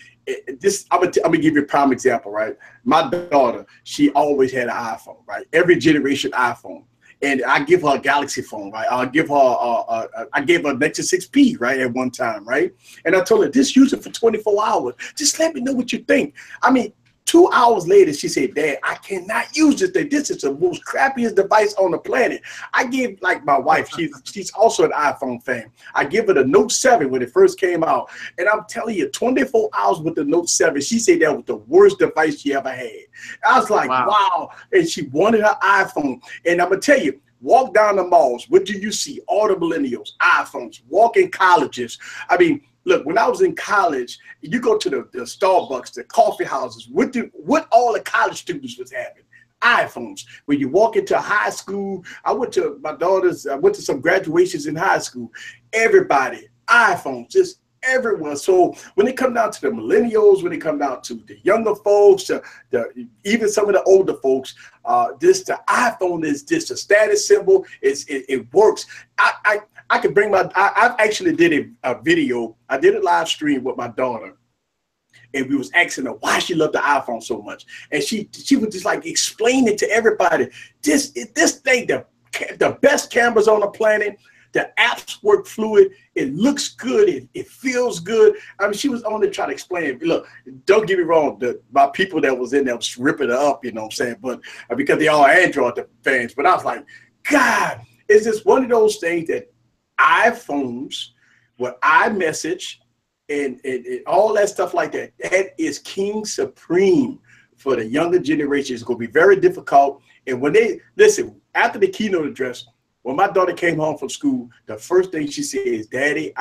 this. I'm gonna give you a prime example, right? My daughter, she always had an iPhone, right? Every generation iPhone. And I give her a Galaxy phone, right? I gave her a Nexus 6P, right, at one time, right? And I told her, just use it for 24 hours. Just let me know what you think. I mean, 2 hours later, she said, Dad, I cannot use this thing. This is the most crappiest device on the planet. I give, like my wife, she's also an iPhone fan. I give her the Note 7 when it first came out. And I'm telling you, 24 hours with the Note 7, she said that was the worst device she ever had. I was like, wow. And she wanted her iPhone. And I'm going to tell you, walk down the malls, what do you see? All the millennials, iPhones, walk in colleges. I mean, look, when I was in college, you go to the Starbucks, the coffee houses, what all the college students was having? iPhones. When you walk into high school, I went to some graduations in high school. Everybody, iPhones, just everyone. So when it come down to the millennials, when it come down to the younger folks, even some of the older folks, the iPhone is just a status symbol. It works. I could bring I actually did a video. I did a live stream with my daughter, and we was asking her why she loved the iPhone so much. And she would just like explain it to everybody. This thing, the best cameras on the planet. The apps work fluid. It looks good. It feels good. I mean, she was on there trying to explain it. Look, don't get me wrong. My people that was in there was ripping her up, you know what I'm saying? But because they all Android fans. But I was like, God, is this one of those things that iPhones with iMessage and all that stuff like that, that is king supreme for the younger generation. It's going to be very difficult. And when they, listen, after the keynote address, when my daughter came home from school, the first thing she said is, Daddy,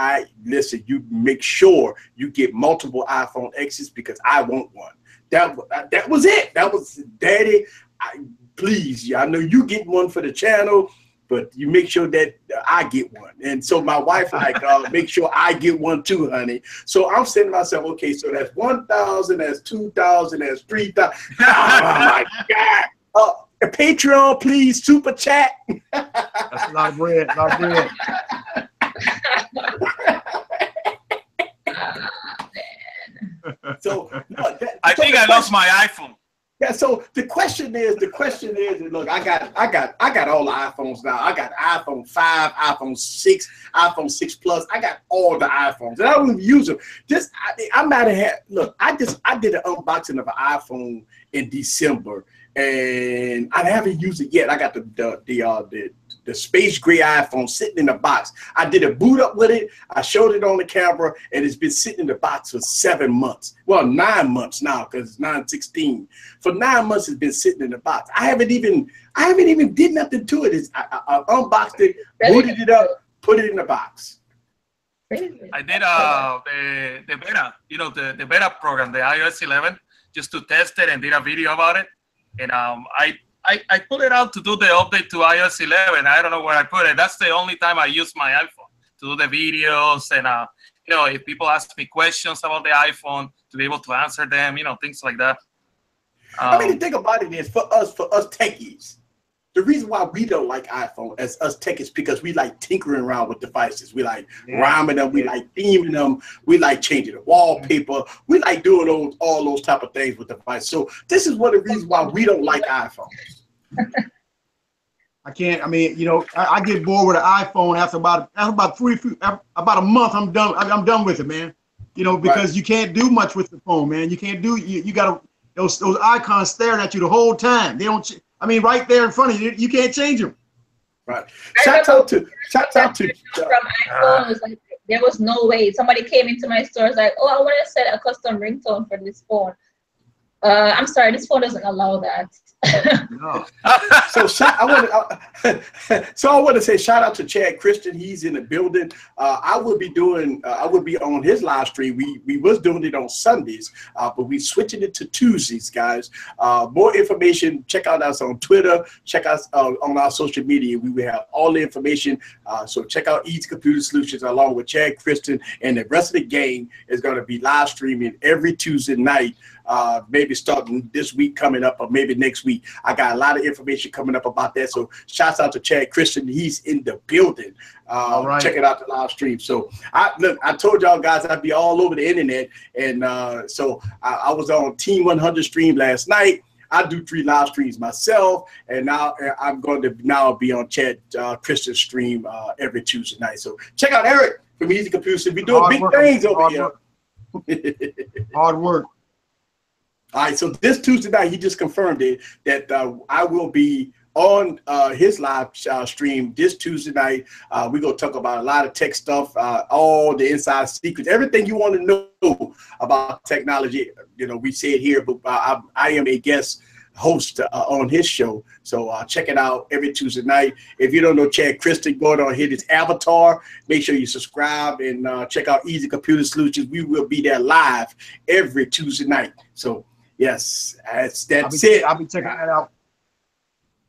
listen, you make sure you get multiple iPhone X's because I want one. That was it. That was, Daddy, please, I know you get one for the channel, but you make sure that I get one. And so my wife like, make sure I get one too, honey. So I'm saying to myself, okay, so that's 1,000, that's 2,000, that's 3,000. Oh my God. Patreon, please, super chat.
That's a lot of bread, a lot of bread.
So no,
I think I lost my iPhone.
Yeah, so the question is, look, I got all the iPhones now. I got iPhone 5, iPhone 6, iPhone 6 Plus. I got all the iPhones, and I don't even use them. I might have had. Look, I did an unboxing of an iPhone in December, and I haven't used it yet. I got the space gray iPhone sitting in the box. I did a boot up with it. I showed it on the camera, and it's been sitting in the box for 7 months. Well, 9 months now because it's 9/16. For 9 months, it's been sitting in the box. I haven't even did nothing to it. I unboxed it, booted it up, put it in the box.
I did the beta, the beta program, the iOS 11, just to test it and did a video about it. And I put it out to do the update to iOS 11. I don't know where I put it. That's the only time I use my iPhone to do the videos. And, if people ask me questions about the iPhone, to be able to answer them, things like that.
I mean, the thing about it is, for us techies, the reason why we don't like iPhone as us techies because we like tinkering around with devices. We like rhyming them. We like theming them. We like changing the wallpaper. We like doing all those type of things with devices. So this is one of the reasons why we don't like iPhones.
I can't. I mean, I get bored with an iPhone after about a month. I'm done. I'm done with it, man. Because you can't do much with the phone, man. You can't do. You got those icons staring at you the whole time. They don't. I mean, right there in front of you, you can't change them.
Right. Shout out to. From
iPhone was like, there was no way. Somebody came into my store, was like, "Oh, I want to set a custom ringtone for this phone." I'm sorry, this phone doesn't allow that.
No.
So I want to say shout out to Chad Christian. He's in the building. I would be on his live stream. We was doing it on Sundays, but we switching it to Tuesdays, guys. More information, check out us on Twitter, check us on our social media. We will have all the information. So check out Easy Computer Solutions along with Chad Christian, and the rest of the gang is going to be live streaming every Tuesday night. Maybe starting this week coming up, or maybe next week. I got a lot of information coming up about that. So shouts out to Chad Christian. He's in the building.
All right.
Check it out, the live stream. So I told y'all guys I'd be all over the internet. And so I was on Team 100 stream last night. I do 3 live streams myself, and now I'm going to be on Chad Christian's stream every Tuesday night. So check out Eric from Easy Computer. We doing big things over here.
Hard work.
All right, so this Tuesday night, he just confirmed it that I will be on his live stream this Tuesday night. We're going to talk about a lot of tech stuff, all the inside secrets, everything you want to know about technology. You know, we say it here, but I am a guest host on his show. So check it out every Tuesday night. If you don't know Chad Christian, go on, hit his avatar. Make sure you subscribe and check out Easy Computer Solutions. We will be there live every Tuesday night. So yes, that's it.
I'll be checking that out.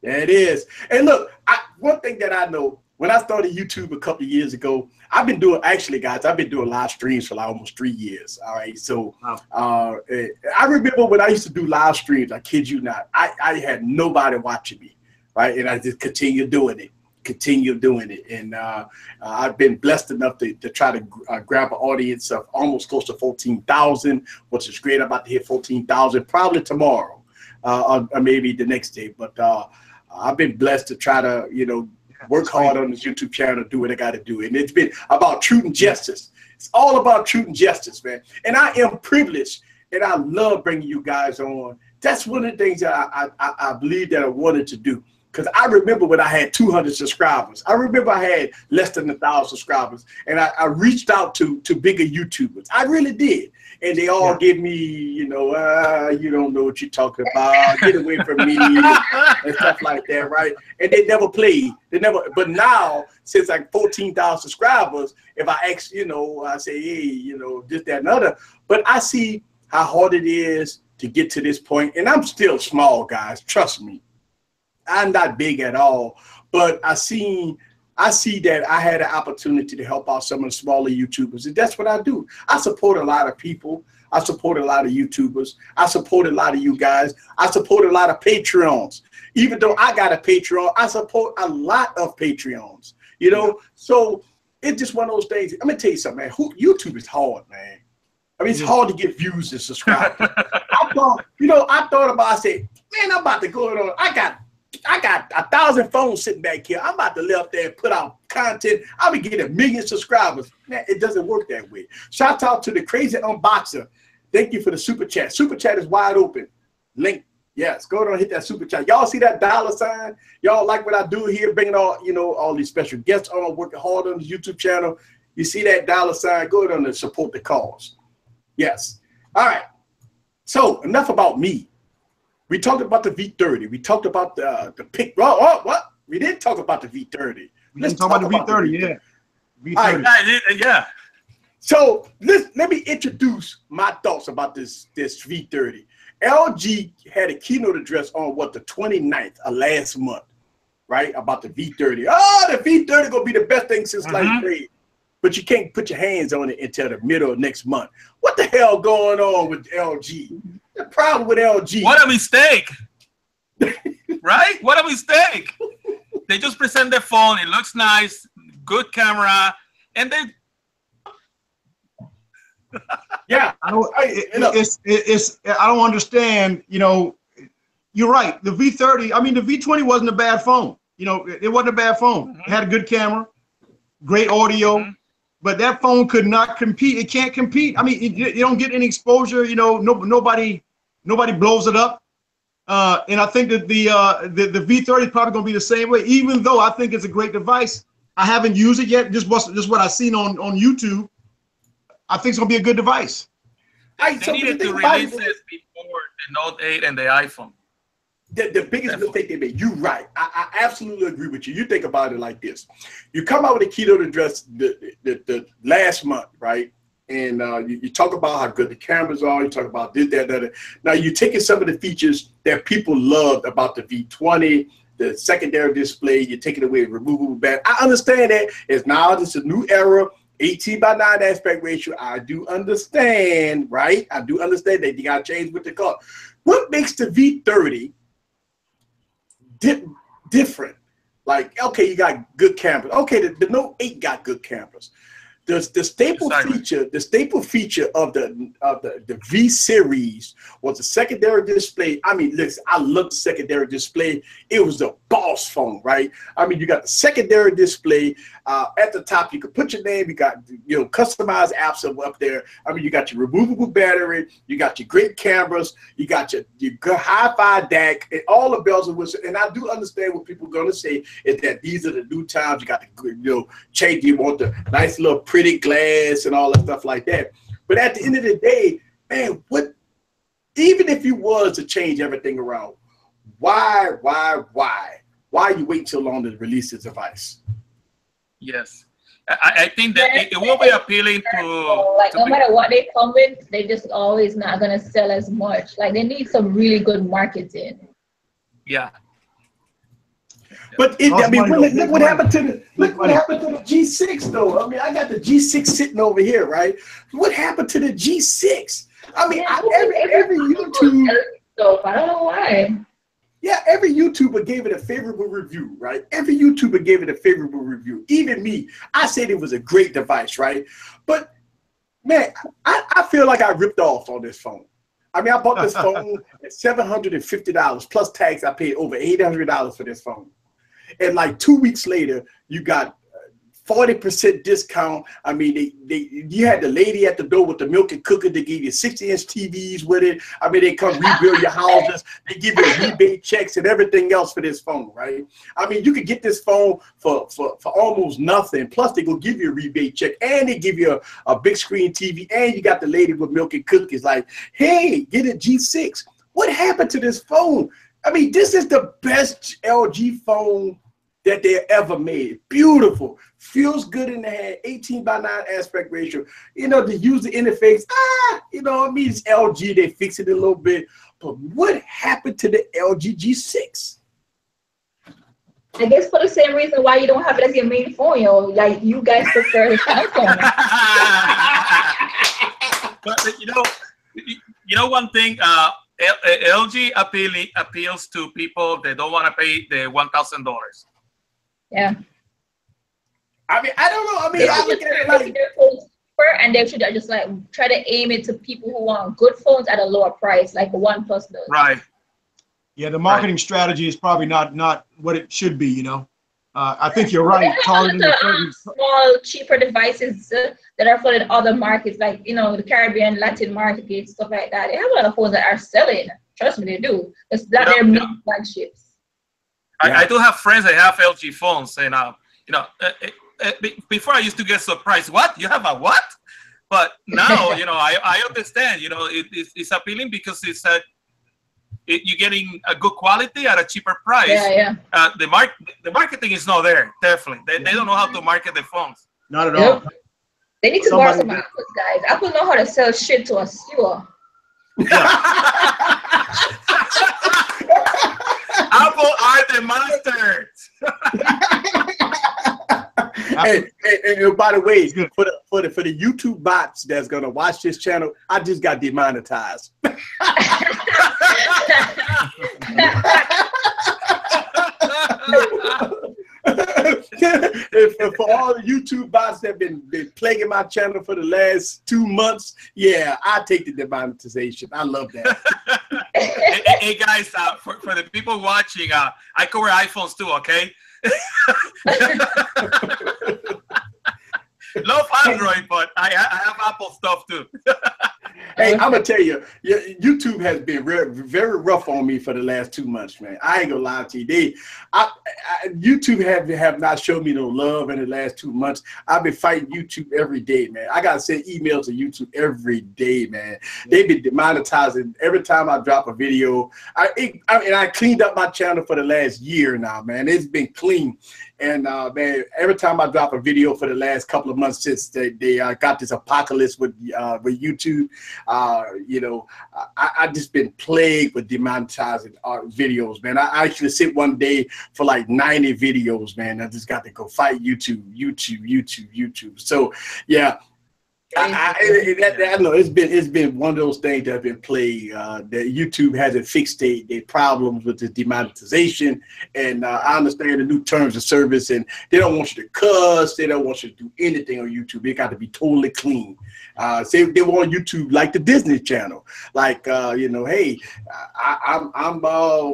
There it is. And look, one thing that I know, when I started YouTube a couple of years ago, I've been doing live streams for like almost 3 years. All right. So I remember when I used to do live streams, I kid you not, I had nobody watching me. Right. And I just continue doing it. And I've been blessed enough to try to grab an audience of almost close to 14,000, which is great. I'm about to hit 14,000 probably tomorrow or maybe the next day. But I've been blessed to try to, work hard on this YouTube channel, do what I got to do. And it's been about truth and justice. It's all about truth and justice, man. And I am privileged, and I love bringing you guys on. That's one of the things that I believe that I wanted to do. Because I remember when I had 200 subscribers. I remember I had less than 1,000 subscribers. And I reached out to bigger YouTubers. I really did. And they all gave me, you don't know what you're talking about. Get away from me and stuff like that, right? And they never played. But now, since like 14,000 subscribers, if I ask, I say, hey, this, that, and other. But I see how hard it is to get to this point. And I'm still small, guys. Trust me. I'm not big at all, but I see that I had an opportunity to help out some of the smaller YouTubers, and that's what I do. I support a lot of people. I support a lot of YouTubers. I support a lot of you guys. I support a lot of Patreons. Even though I got a Patreon, I support a lot of Patreons, So it's just one of those things. I'm going to tell you something, man. YouTube is hard, man. I mean, it's hard to get views and subscribers. I thought about, I said, man, I'm about to go on. I got 1,000 phones sitting back here. I'm about to live up there and put out content. I'll be getting 1 million subscribers. Man, it doesn't work that way. Shout out to the Crazy Unboxer. Thank you for the super chat. Super chat is wide open. Link. Yes, go ahead and hit that super chat. Y'all see that $sign? Y'all like what I do here, bringing all these special guests on, working hard on the YouTube channel. You see that $sign? Go ahead and support the cause. Yes. All right. So enough about me. We talked about the V30. We talked about the pick. What? We didn't talk about the V30.
Let's talk about the V30. Yeah.
V30.
Right. Yeah.
So let me introduce my thoughts about this V30. LG had a keynote address on the 29th of last month, right? About the V30. Oh, the V30 gonna be the best thing since sliced bread. But you can't put your hands on it until the middle of next month. What the hell going on with LG? The problem with LG.
What a mistake. Right? What a mistake. They just present their phone. It looks nice. Good camera. And they...
Yeah.
I don't understand, you're right. The V30, I mean, the V20 wasn't a bad phone. It wasn't a bad phone. It had a good camera, great audio. But that phone could not compete. It can't compete. I mean, you don't get any exposure. Nobody blows it up. And I think that the V30 is probably going to be the same way. Even though I think it's a great device, I haven't used it yet. Just what I've seen on YouTube. I think it's going to be a good device.
They needed to release it before Note 8 and the iPhone.
The biggest mistake they made. You're right. I absolutely agree with you. You think about it like this: you come out with a keto address the last month, right? And you talk about how good the cameras are. You talk about this, that, that. Now you're taking some of the features that people loved about the V20, the secondary display. You're taking away the removable battery. I understand that. It's now this is a new era. 18:9 aspect ratio. I do understand, right? I do understand that you got to change with the car. What makes the V30 different? Like, okay, you got good cameras. Okay, the Note 8 got good cameras. The staple feature of the V series was the secondary display. I mean, listen, I love the secondary display. It was the boss phone, right? I mean, you got the secondary display at the top. You can put your name. You got customized apps up there. I mean, you got your removable battery. You got your great cameras. You got your hi-fi DAC and all the bells and whistles. And I do understand what people are gonna say is that these are the new times. You got to change. You want the nice little pretty glass and all that stuff like that. But at the end of the day, man, even if you was to change everything around, why you wait so long to release this device?
Yes, I think that it will be appealing to
no matter what they come with, they just always not gonna sell as much. Like they need some really good marketing.
Yeah.
But look what happened to the G6 though. I mean, I got the G6 sitting over here, right? What happened to the G6? I mean, every YouTube.
I don't know why.
Yeah, every YouTuber gave it a favorable review, right? Every YouTuber gave it a favorable review. Even me, I said it was a great device, right? But man, I feel like I ripped off on this phone. I mean, I bought this phone at $750 plus tax. I paid over $800 for this phone. And like 2 weeks later, you got 40% discount. I mean, you had the lady at the door with the milk and cooker. They gave you 60-inch TVs with it. I mean, they come rebuild your houses. They give you rebate checks and everything else for this phone, right? I mean, you could get this phone for almost nothing. Plus, they go give you a rebate check, and they give you a big screen TV, and you got the lady with milk and cookies like, hey, get a G6. What happened to this phone? I mean, this is the best LG phone that they ever made. Beautiful, feels good in the hand, 18:9 aspect ratio. The user interface, I mean, it's LG, they fix it a little bit. But what happened to the LG G6?
I guess for the same reason why you don't have it as your main phone, like you guys prefer the iPhone.
But one thing, LG appeals to people that don't want to pay the $1,000.
Yeah.
I mean, I don't know. I mean, I look at it like,
and they should just like try to aim it to people who want good phones at a lower price, like the OnePlus does.
Right.
Yeah, the marketing strategy is probably not what it should be. I think you're right. Targeting
small, cheaper devices that are for in other markets, like the Caribbean, Latin markets, stuff like that. They have a lot of phones that are selling. Trust me, they do. It's not their main flagships.
I do have friends that have LG phones, and before I used to get surprised. What? You have a what? But now, I understand. It's appealing because you're getting a good quality at a cheaper price.
Yeah.
The marketing is not there. Definitely, they don't know how to market the phones.
Not at all.
They need to borrow some Apple guys. Apple know how to sell shit to us.
Apple are the masters.
And by the way, for the YouTube bots that's gonna watch this channel, I just got demonetized. For all the YouTube bots that have been plaguing my channel for the last 2 months, yeah, I take the demonetization. I love that.
Hey guys, for the people watching, I cover iPhones too, okay? Love Android, but I have Apple stuff too.
Hey, I'm gonna tell you, YouTube has been very rough on me for the last 2 months, man. I ain't gonna lie to you. YouTube have not shown me no love in the last 2 months. I've been fighting YouTube every day, man. I gotta send emails to YouTube every day, man. They've been demonetizing every time I drop a video. I cleaned up my channel for the last year now, man. It's been clean. And man, every time I drop a video for the last couple of months since they got this apocalypse with YouTube, you know, I just been plagued with demonetizing videos, man. I actually sit one day for like 90 videos, man. I just got to go fight YouTube. So yeah. I know it's been one of those things that have been played. That YouTube hasn't fixed their problems with the demonetization, and I understand the new terms of service, and they don't want you to cuss, they don't want you to do anything on YouTube. It got to be totally clean. Say they want YouTube like the Disney Channel, like you know, hey, I'm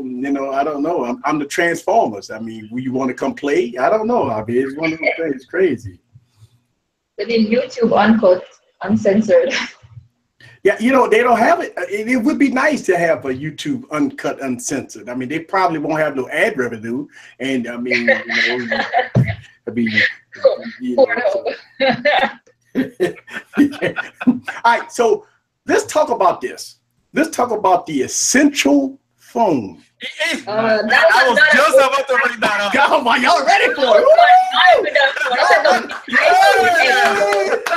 you know, I don't know, I'm the Transformers. I mean, will you want to come play? I don't know. I mean, it's one of those things. It's crazy.
Within YouTube, uncut, uncensored.
Yeah, you know, they don't have it. It would be nice to have a YouTube uncut, uncensored. I mean, they probably won't have no ad revenue. And I mean, you know, I mean, you know, All right, so let's talk about this. Let's talk about the essential phone.
I was just about to bring that up.
Come on, y'all ready for it?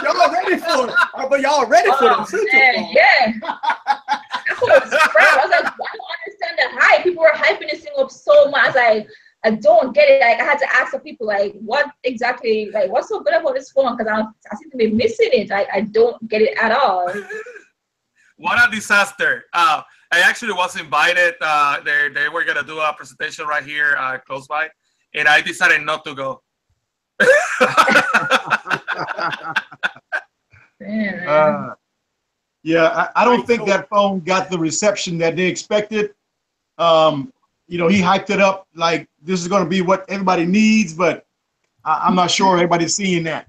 Y'all ready for it? But y'all ready for the essential phone?
Yeah. I was like, I don't understand the hype. People were hyping this thing up so much. I don't get it. Like, I had to ask the people, like, what exactly, like, what's so good about this phone? Because I seem to be missing it. I don't get it at all.
What a disaster. I actually was invited. They were gonna do a presentation right here close by, and I decided not to go.
Yeah, I don't think that phone got the reception that they expected. You know, he hyped it up like this is going to be what everybody needs, but I'm not sure everybody's seeing that.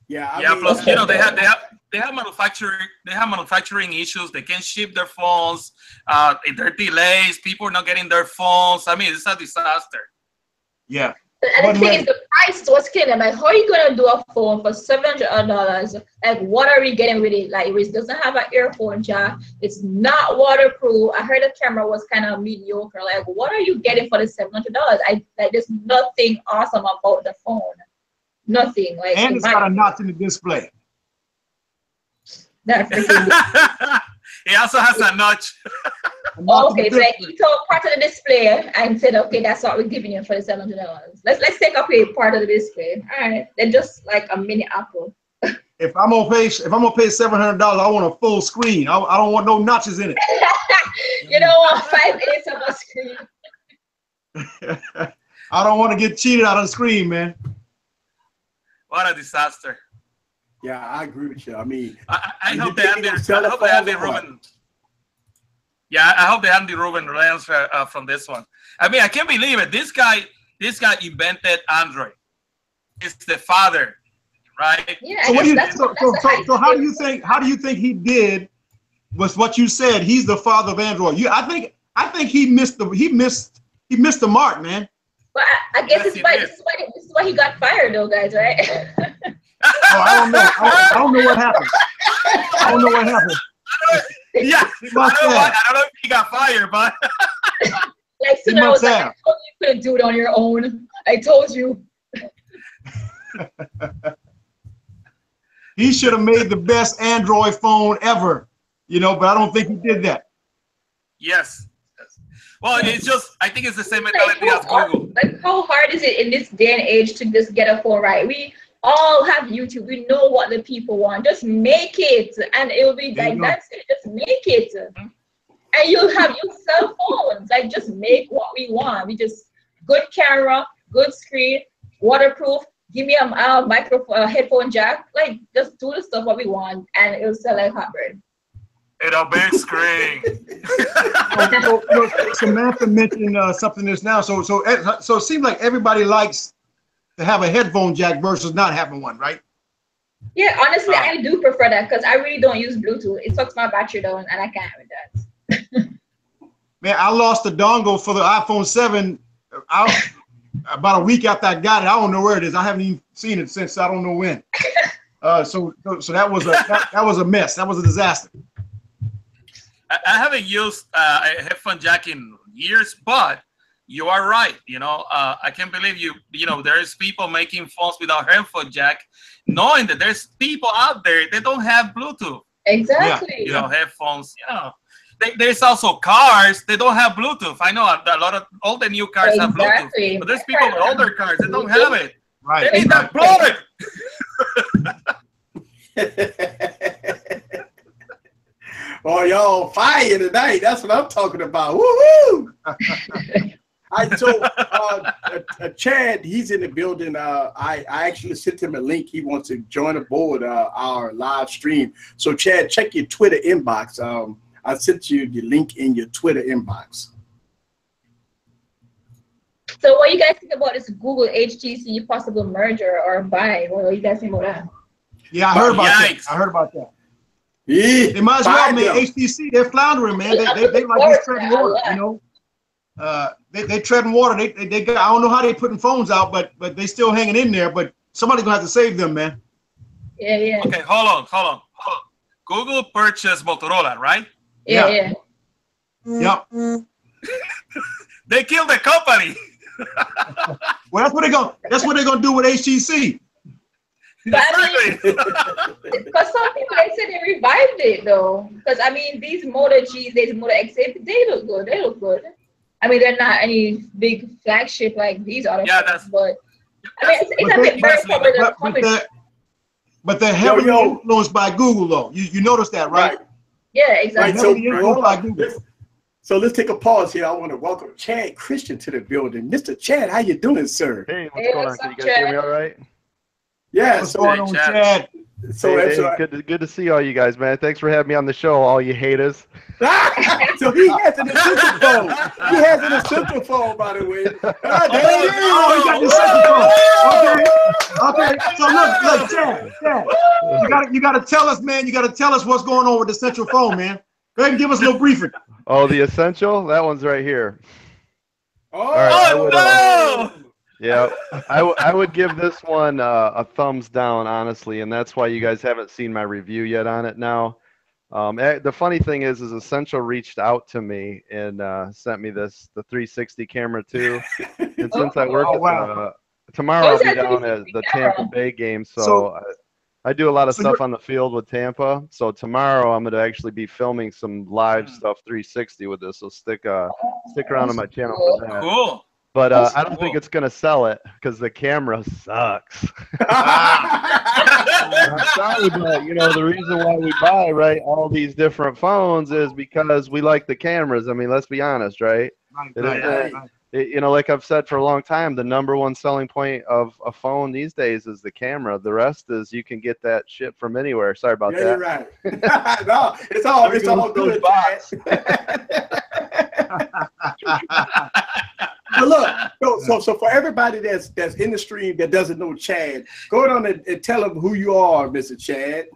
Yeah. I mean,
plus, you know, they have manufacturing issues. They can't ship their phones. There are delays. People are not getting their phones. I mean, it's a disaster.
Yeah.
And the thing is, the price was killing them. Like, how are you gonna do a phone for $700? Like, what are we getting with it? Like, it doesn't have an earphone jack. It's not waterproof. I heard the camera was kind of mediocre. Like, what are you getting for the $700? There's nothing awesome about the phone. Nothing. Like,
and it's got a notch in the display.
That freaking.
It also has a notch.
Okay, so like he took part of the display and said, okay, that's what we're giving you for the $700. Let's take up a part of the display. All right, they're just like a mini Apple.
If I'm gonna pay $700, I want a full screen. I don't want no notches in it.
You don't want 5/8 of a screen.
I don't want to get cheated out of the screen, man.
What a disaster.
Yeah, I agree with you. I mean,
I hope they have the Ruben. Yeah, I hope they have the Ruben learns from this one. I mean, I can't believe it. This guy invented Android. It's the father, right?
Yeah.
So how do you think he did? Was what you said? He's the father of Android. I think he missed the mark, man.
But I guess this is why he got fired, though, guys, right?
Oh, I don't know. I don't know what happened. I don't know what happened.
Yeah, I don't know if he got fired, but
like someone was like, I told you couldn't do it on your own. I told you.
He should have made the best Android phone ever, you know, but I don't think he did that.
Yes. Well, it's just, I think it's the same mentality as Google.
Like, how hard is it in this day and age to just get a phone right? We all have YouTube. We know what the people want. Just make it, and it will be like that's it. Just make it, and you'll sell phones. Like, just make what we want. We just good camera, good screen, waterproof. Give me a microphone, headphone jack. Like, just do the stuff what we want, and it'll sell like hot bread.
In a big screen.
Samantha mentioned something this now. So it seems like everybody likes to have a headphone jack versus not having one, right?
Yeah, honestly, I do prefer that because I really don't use Bluetooth. It sucks my battery down, and I can't with that.
Man, I lost the dongle for the iPhone 7 about a week after I got it. I don't know where it is. I haven't even seen it since. I don't know when. So that was a mess. That was a disaster.
I haven't used a headphone jack in years, but you are right. You know, I can't believe you know, there's people making phones without headphone jack, knowing that there's people out there that don't have Bluetooth.
Exactly.
You know, headphones. You know, there's also cars that don't have Bluetooth. I know a lot of all the new cars have Bluetooth, but there's people with older cars that don't have it.
Right.
They need that plug.
Oh, y'all fire tonight. That's what I'm talking about. Woo-hoo! So Chad, he's in the building. I actually sent him a link. He wants to join aboard our live stream. So Chad, check your Twitter inbox. I sent you the link in your Twitter inbox.
So what do you guys think about this Google HTC possible merger or buy? What do you guys think about that?
Yeah, I heard about that. I heard about that.
Yeah,
they might as well, man. HTC, they're floundering, man. They like this treading water, you know. They treading water. They got, I don't know how they putting phones out, but they still hanging in there. But somebody's gonna have to save them, man.
Yeah.
Okay, hold on. Google purchased Motorola, right?
Yeah.
Yep.
They killed the company.
Well, that's what they're gonna do with HTC.
But I mean, because some people they said they revived it though. Because I mean, these Moto G's, these Moto X8, they look good. They look good. I mean, they're not any big flagship like these other phones, but I mean, it's a bit very popular.
But they're heavily influenced by Google, though. You noticed that, right?
Yeah, exactly.
Right, so let's take a pause here. I want to welcome Chad Christian to the building. Mr. Chad, how you doing, sir?
Hey, what's going on? Can you guys hear me all right?
Yeah.
What's going on, Chad?
So
good to see all you guys, man. Thanks for having me on the show, all you haters.
So he has an essential phone. He has an essential phone, by the way.
Oh, he got the essential phone. Okay. So look, Chad. You gotta tell us, man. You gotta tell us what's going on with the essential phone, man. Go ahead and give us a little briefing.
Oh, the essential? That one's right here.
No!
Yeah, I would give this one a thumbs down, honestly, and that's why you guys haven't seen my review yet on it now. The funny thing is Essential reached out to me and sent me the 360 camera too. And since I work tomorrow, I'll be down at the Tampa Bay game, so I do a lot of stuff on the field with Tampa. So tomorrow I'm going to actually be filming some live stuff 360 with this. So stick around on my channel for that.
Cool.
But I don't think it's going to sell it because the camera sucks. I'm sorry, but you know the reason why we buy all these different phones is because we like the cameras. I mean, let's be honest, right? You know, like I've said for a long time, the #1 selling point of a phone these days is the camera. The rest is you can get that shit from anywhere. Sorry about that.
You're right. No, it's all good. But look, so for everybody that's in the stream that doesn't know Chad, go on and tell them who you are, Mr. Chad.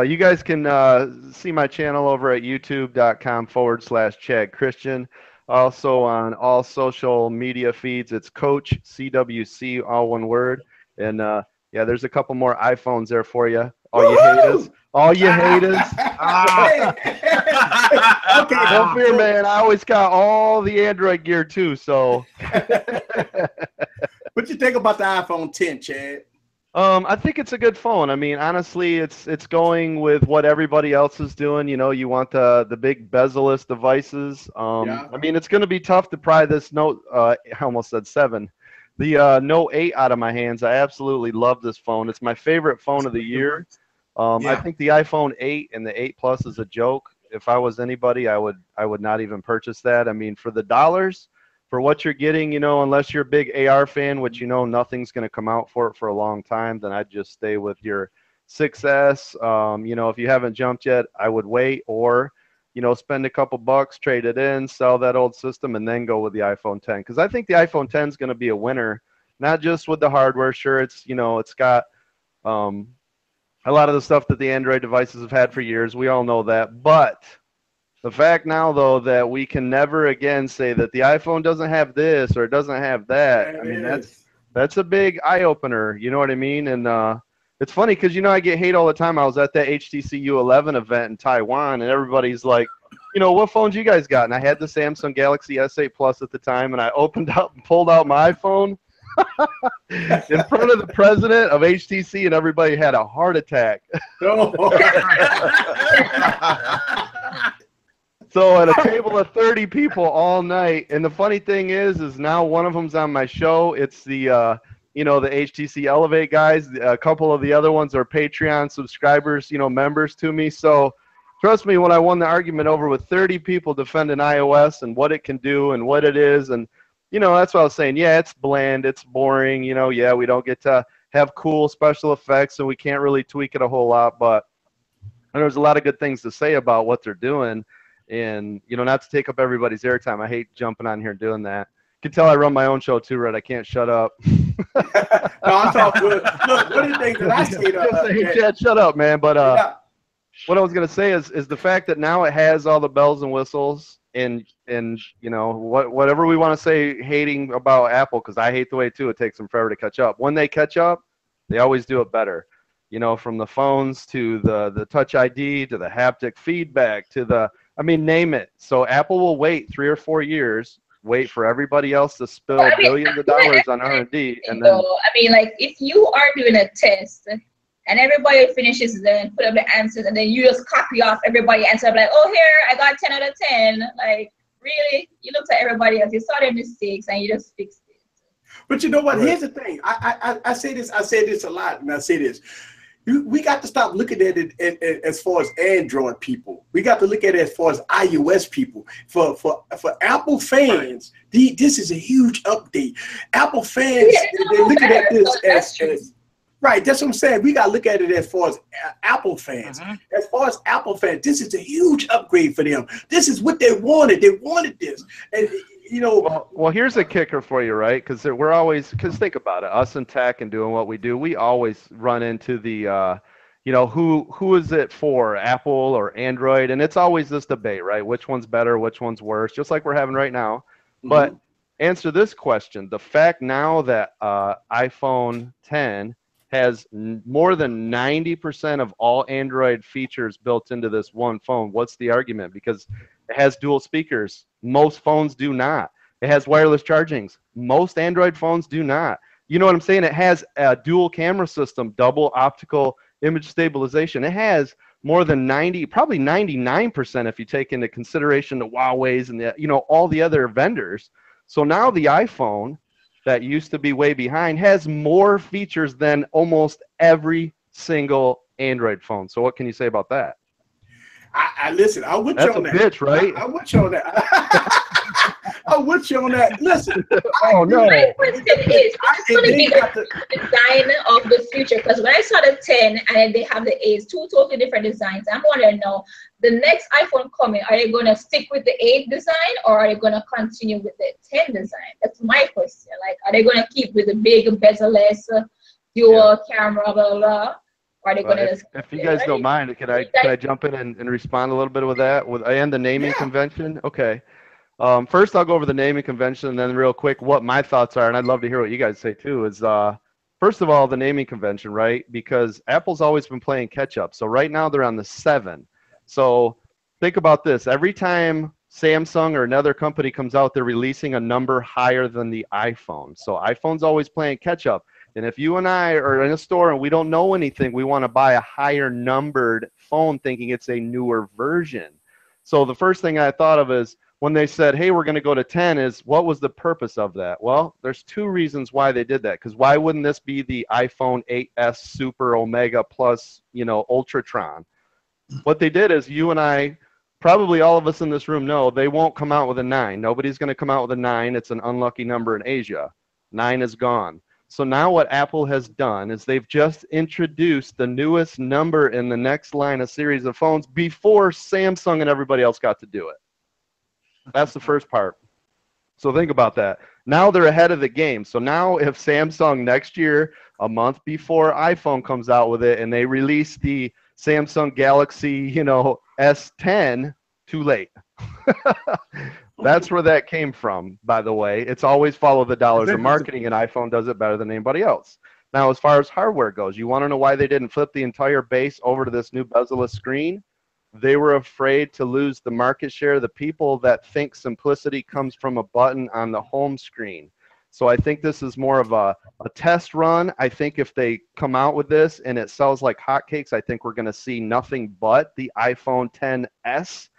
You guys can see my channel over at youtube.com/Chad Christian. Also on all social media feeds, it's Coach CWC, all one word. And yeah, there's a couple more iPhones there for you. All you haters. All you haters.
Okay,
don't fear, man. I always got all the Android gear too. So.
What you think about the iPhone 10, Chad?
I think it's a good phone. I mean, honestly, it's going with what everybody else is doing. You know, you want the big bezel-less devices. I mean, it's going to be tough to pry this Note. I almost said 7. The Note 8 out of my hands. I absolutely love this phone. It's my favorite phone of the year. I think the iPhone 8 and the 8 Plus is a joke. If I was anybody, I would not even purchase that. I mean, for the dollars, for what you're getting, you know, unless you're a big AR fan, which you know nothing's going to come out for it for a long time, then I'd just stay with your 6S. You know, if you haven't jumped yet, I would wait, or you know, spend a couple bucks, trade it in, sell that old system, and then go with the iPhone 10. Because I think the iPhone 10 is going to be a winner, not just with the hardware. Sure, it's, you know, it's got a lot of the stuff that the Android devices have had for years. We all know that. But The fact now, though, that we can never again say that the iPhone doesn't have this or it doesn't have that. I mean, that's a big eye opener. You know what I mean? And it's funny because I get hate all the time. I was at that HTC U11 event in Taiwan, and everybody's like, what phones you guys got? And I had the Samsung Galaxy S8 Plus at the time, and I opened up and pulled out my iPhone in front of the president of HTC, and everybody had a heart attack. So at a table of 30 people all night, and the funny thing is now one of them's on my show. It's the the HTC Elevate guys. A couple of the other ones are Patreon subscribers, members to me. So trust me, when I won the argument over with 30 people defending iOS and what it can do and what it is, and that's what I was saying. Yeah, it's bland, it's boring. Yeah, we don't get to have cool special effects, and we can't really tweak it a whole lot. But there's a lot of good things to say about what they're doing. And, not to take up everybody's airtime. I hate jumping on here and doing that. You can tell I run my own show too, Red. I can't shut up.
No, I'm talking good. Look, one of the things that I say
hey, Chad, shut up, man. But what I was going to say is the fact that now it has all the bells and whistles and whatever we want to say hating about Apple, because I hate the way, too, it takes them forever to catch up. When they catch up, they always do it better. From the phones to the Touch ID to the haptic feedback to the name it. So Apple will wait 3 or 4 years, wait for everybody else to spill billions of dollars on R&D, and then.
If you are doing a test and everybody finishes and put up the answers, and then you just copy off everybody's answer, like, oh, here I got 10 out of 10. Like, really, you looked at everybody else, you saw their mistakes, and you just fixed it.
But you know what? Here's the thing. I say this. I say this a lot, and I say this. We got to stop looking at it as far as Android people. We got to look at it as far as iOS people. For Apple fans, this is a huge update. Apple fans, they're looking at this as right. That's what I'm saying. We got to look at it as far as Apple fans. As far as Apple fans, this is a huge upgrade for them. This is what they wanted. They wanted this, and
Well, here's a kicker for you, right? Because think about it, us in tech and doing what we do, we always run into the, who is it for, Apple or Android? And it's always this debate, right? Which one's better, which one's worse, just like we're having right now. But answer this question. The fact now that iPhone 10 has more than 90% of all Android features built into this one phone, what's the argument? Because it has dual speakers. Most phones do not. It has wireless chargings. Most Android phones do not. You know what I'm saying? It has a dual camera system, double optical image stabilization. It has more than 90, probably 99% if you take into consideration the Huawei's and the, all the other vendors. So now the iPhone that used to be way behind has more features than almost every single Android phone. So what can you say about that?
I listen. I would you on that.
That's a bitch, right?
I would you on that. I would you on that. Listen.
Oh no.
My question is, what's going to be the design of the future? Because when I saw the 10 and they have the 8, two totally different designs. I'm wondering now, the next iPhone coming, are they going to stick with the 8 design, or are they going to continue with the 10 design? That's my question. Like, are they going to keep with the big bezel-less dual camera, blah, blah, blah? Are they gonna
if you guys don't mind, can I jump in and respond a little bit with that and the naming convention? Okay. First, I'll go over the naming convention, and then real quick, what my thoughts are, and I'd love to hear what you guys say too. Is first of all, the naming convention, right? Because Apple's always been playing catch up. So right now they're on the 7. So think about this: every time Samsung or another company comes out, they're releasing a number higher than the iPhone. So iPhone's always playing catch up. And if you and I are in a store and we don't know anything, we want to buy a higher numbered phone thinking it's a newer version. So the first thing I thought of is when they said, hey, we're going to go to 10 is what was the purpose of that? Well, there's 2 reasons why they did that. Because why wouldn't this be the iPhone 8s Super Omega Plus, Ultratron? What they did is you and I, probably all of us in this room know they won't come out with a 9. Nobody's going to come out with a 9. It's an unlucky number in Asia. 9 is gone. So now what Apple has done is they've just introduced the newest number in the next line of series of phones before Samsung and everybody else got to do it. That's the first part. So think about that. Now they're ahead of the game. So now if Samsung next year, a month before iPhone comes out with it, and they release the Samsung Galaxy, S10 Too late. That's where that came from, by the way. It's always follow the dollars of marketing, and iPhone does it better than anybody else. Now, as far as hardware goes, you want to know why they didn't flip the entire base over to this new bezel-less screen? They were afraid to lose the market share. The people that think simplicity comes from a button on the home screen. So I think this is more of a test run. I think if they come out with this and it sells like hotcakes, I think we're going to see nothing but the iPhone XS.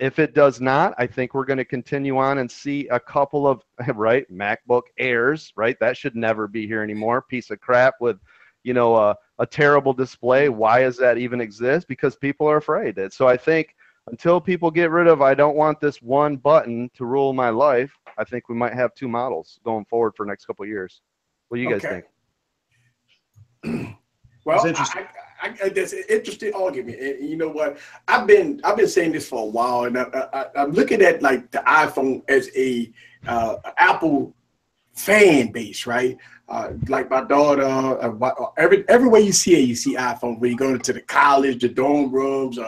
If it does not, I think we're going to continue on and see a couple of, right, MacBook Airs, right? That should never be here anymore. Piece of crap with, you know, a terrible display. Why does that even exist? Because people are afraid. So I think until people get rid of, I don't want this one button to rule my life, I think we might have two models going forward for the next couple of years. What do you guys think?
Well, that's an interesting argument. And you know what? I've been saying this for a while, and I'm looking at like the iPhone as a Apple fan base, right? Like my daughter, everywhere you see it, you see iPhone. When you go into the college, the dorm rooms,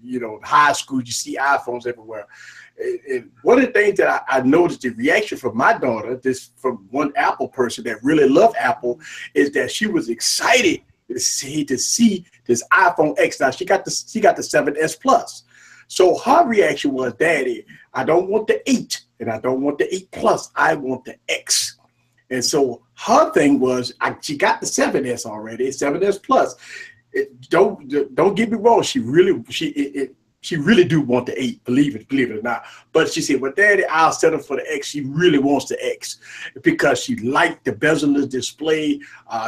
you know, high school, you see iPhones everywhere. And one of the things that I noticed the reaction from my daughter, this from one Apple person that really loved Apple, is that she was excited to see this iPhone X. Now she got the 7S Plus. So her reaction was, Daddy, I don't want the 8 and I don't want the 8 Plus. I want the X. And so her thing was, she got the 7S already, 7S Plus. Don't get me wrong. She really do want the 8, believe it or not. But she said, well, Daddy, I'll settle for the X. She really wants the X because she liked the bezel-less display.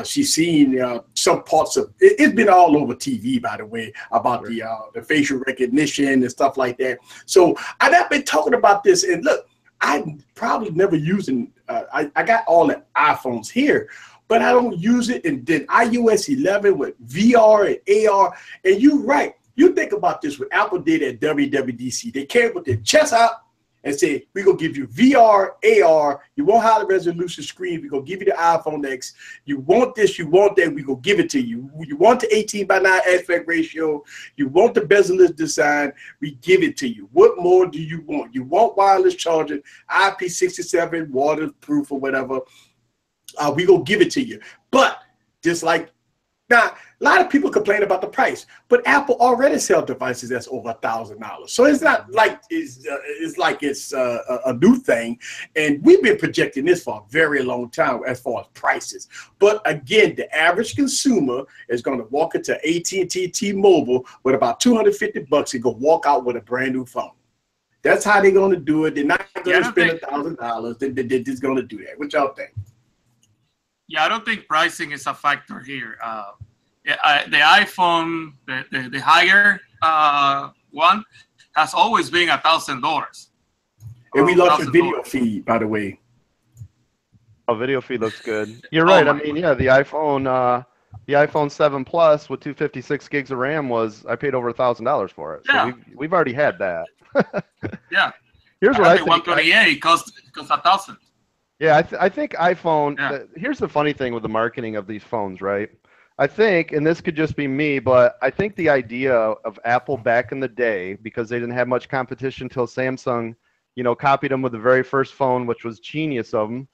She's seen some parts of it. It's been all over TV, by the way, about the facial recognition and stuff like that. So I've been talking about this. And look, I'm probably never using, I got all the iPhones here, but I don't use it. And then iOS 11 with VR and AR. And you're right. You think about this, what Apple did at WWDC. They came with their chest out and said, we're going to give you VR, AR. You want high resolution screen. We're going to give you the iPhone X. You want this, you want that. We're going to give it to you. You want the 18:9 aspect ratio. You want the bezel-less design. We give it to you. What more do you want? You want wireless charging, IP67, waterproof or whatever. We're going to give it to you. But just like, now, a lot of people complain about the price, but Apple already sells devices that's over $1,000. So it's not like it's a new thing. And we've been projecting this for a very long time as far as prices. But again, the average consumer is going to walk into AT&T T-Mobile with about $250 and go walk out with a brand new phone. That's how they're going to do it. They're not going to spend $1,000. They're just going to do that. What y'all think?
Yeah, I don't think pricing is a factor here. The iPhone, the higher one, has always been $1,000.
And we lost your video feed, by the way.
Oh, video feed looks good. You're right. I mean, yeah, the iPhone 7 Plus with 256 gigs of RAM I paid over $1,000 for it.
Yeah.
So we've already had that.
Yeah.
Here's what I think.
128 cost $1,000.
Yeah, I think iPhone, here's the funny thing with the marketing of these phones, right? I think, and this could just be me, but I think the idea of Apple back in the day, because they didn't have much competition until Samsung, you know, copied them with the very first phone, which was genius of them.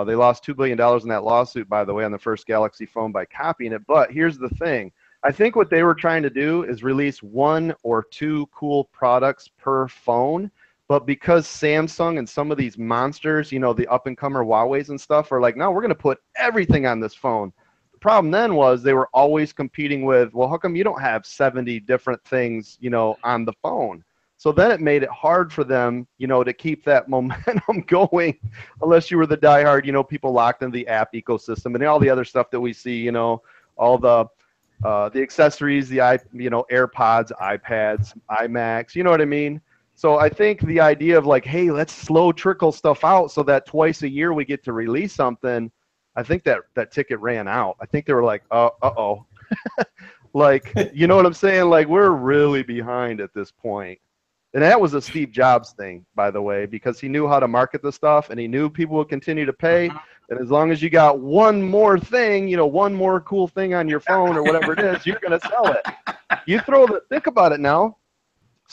They lost $2 billion in that lawsuit, by the way, on the first Galaxy phone by copying it. But here's the thing. I think what they were trying to do is release 1 or 2 cool products per phone. But because Samsung and some of these monsters, you know, the up-and-comer Huawei's and stuff are like, no, we're going to put everything on this phone. The problem then was they were always competing with, well, how come you don't have 70 different things, you know, on the phone? So then it made it hard for them, you know, to keep that momentum going unless you were the diehard, you know, people locked in the app ecosystem and all the other stuff that we see, you know, all the accessories, the AirPods, iPads, iMacs, you know what I mean? So I think the idea of like, hey, let's slow trickle stuff out so that twice a year we get to release something, I think that ticket ran out. I think they were like, uh-oh. Like, you know what I'm saying? Like, we're really behind at this point. And that was a Steve Jobs thing, by the way, because he knew how to market the stuff and he knew people would continue to pay. And as long as you got one more thing, you know, one more cool thing on your phone or whatever it is, you're going to sell it. Think about it now.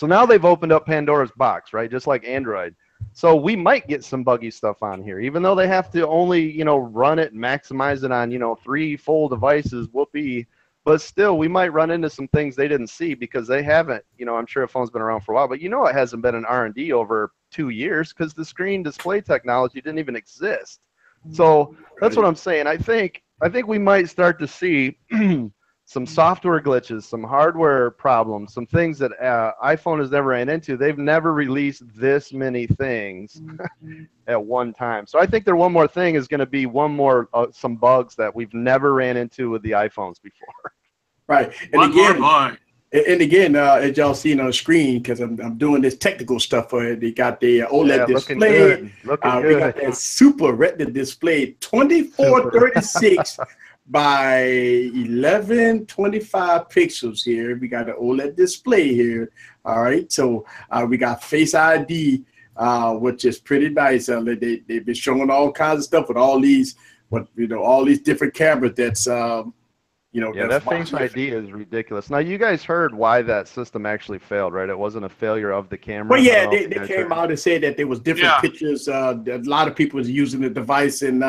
So now they've opened up Pandora's box, right? Just like Android. So we might get some buggy stuff on here, even though they have to only, you know, run it and maximize it on, you know, 3 full devices, whoopee. But still, we might run into some things they didn't see because they haven't, you know, I'm sure a phone's been around for a while, but you know it hasn't been an R&D over 2 years because the screen display technology didn't even exist. So that's what I'm saying. I think we might start to see some software glitches, some hardware problems, some things that iPhone has never ran into. They've never released this many things at one time. So I think their one more thing is going to be some bugs that we've never ran into with the iPhones before.
Right. And again, as y'all seen on the screen, because I'm doing this technical stuff for it, they got the OLED display.
Looking good.
We got that Super Retina display, 2436 by 1125 pixels here. We got an OLED display here. All right. So we got Face ID, which is pretty nice. They've been showing all kinds of stuff with all these, all these different cameras that's,
yeah, that Face ID is ridiculous. Now, you guys heard why that system actually failed, right? It wasn't a failure of the camera.
Well, yeah, they came out and said that there was different pictures. A lot of people was using the device, and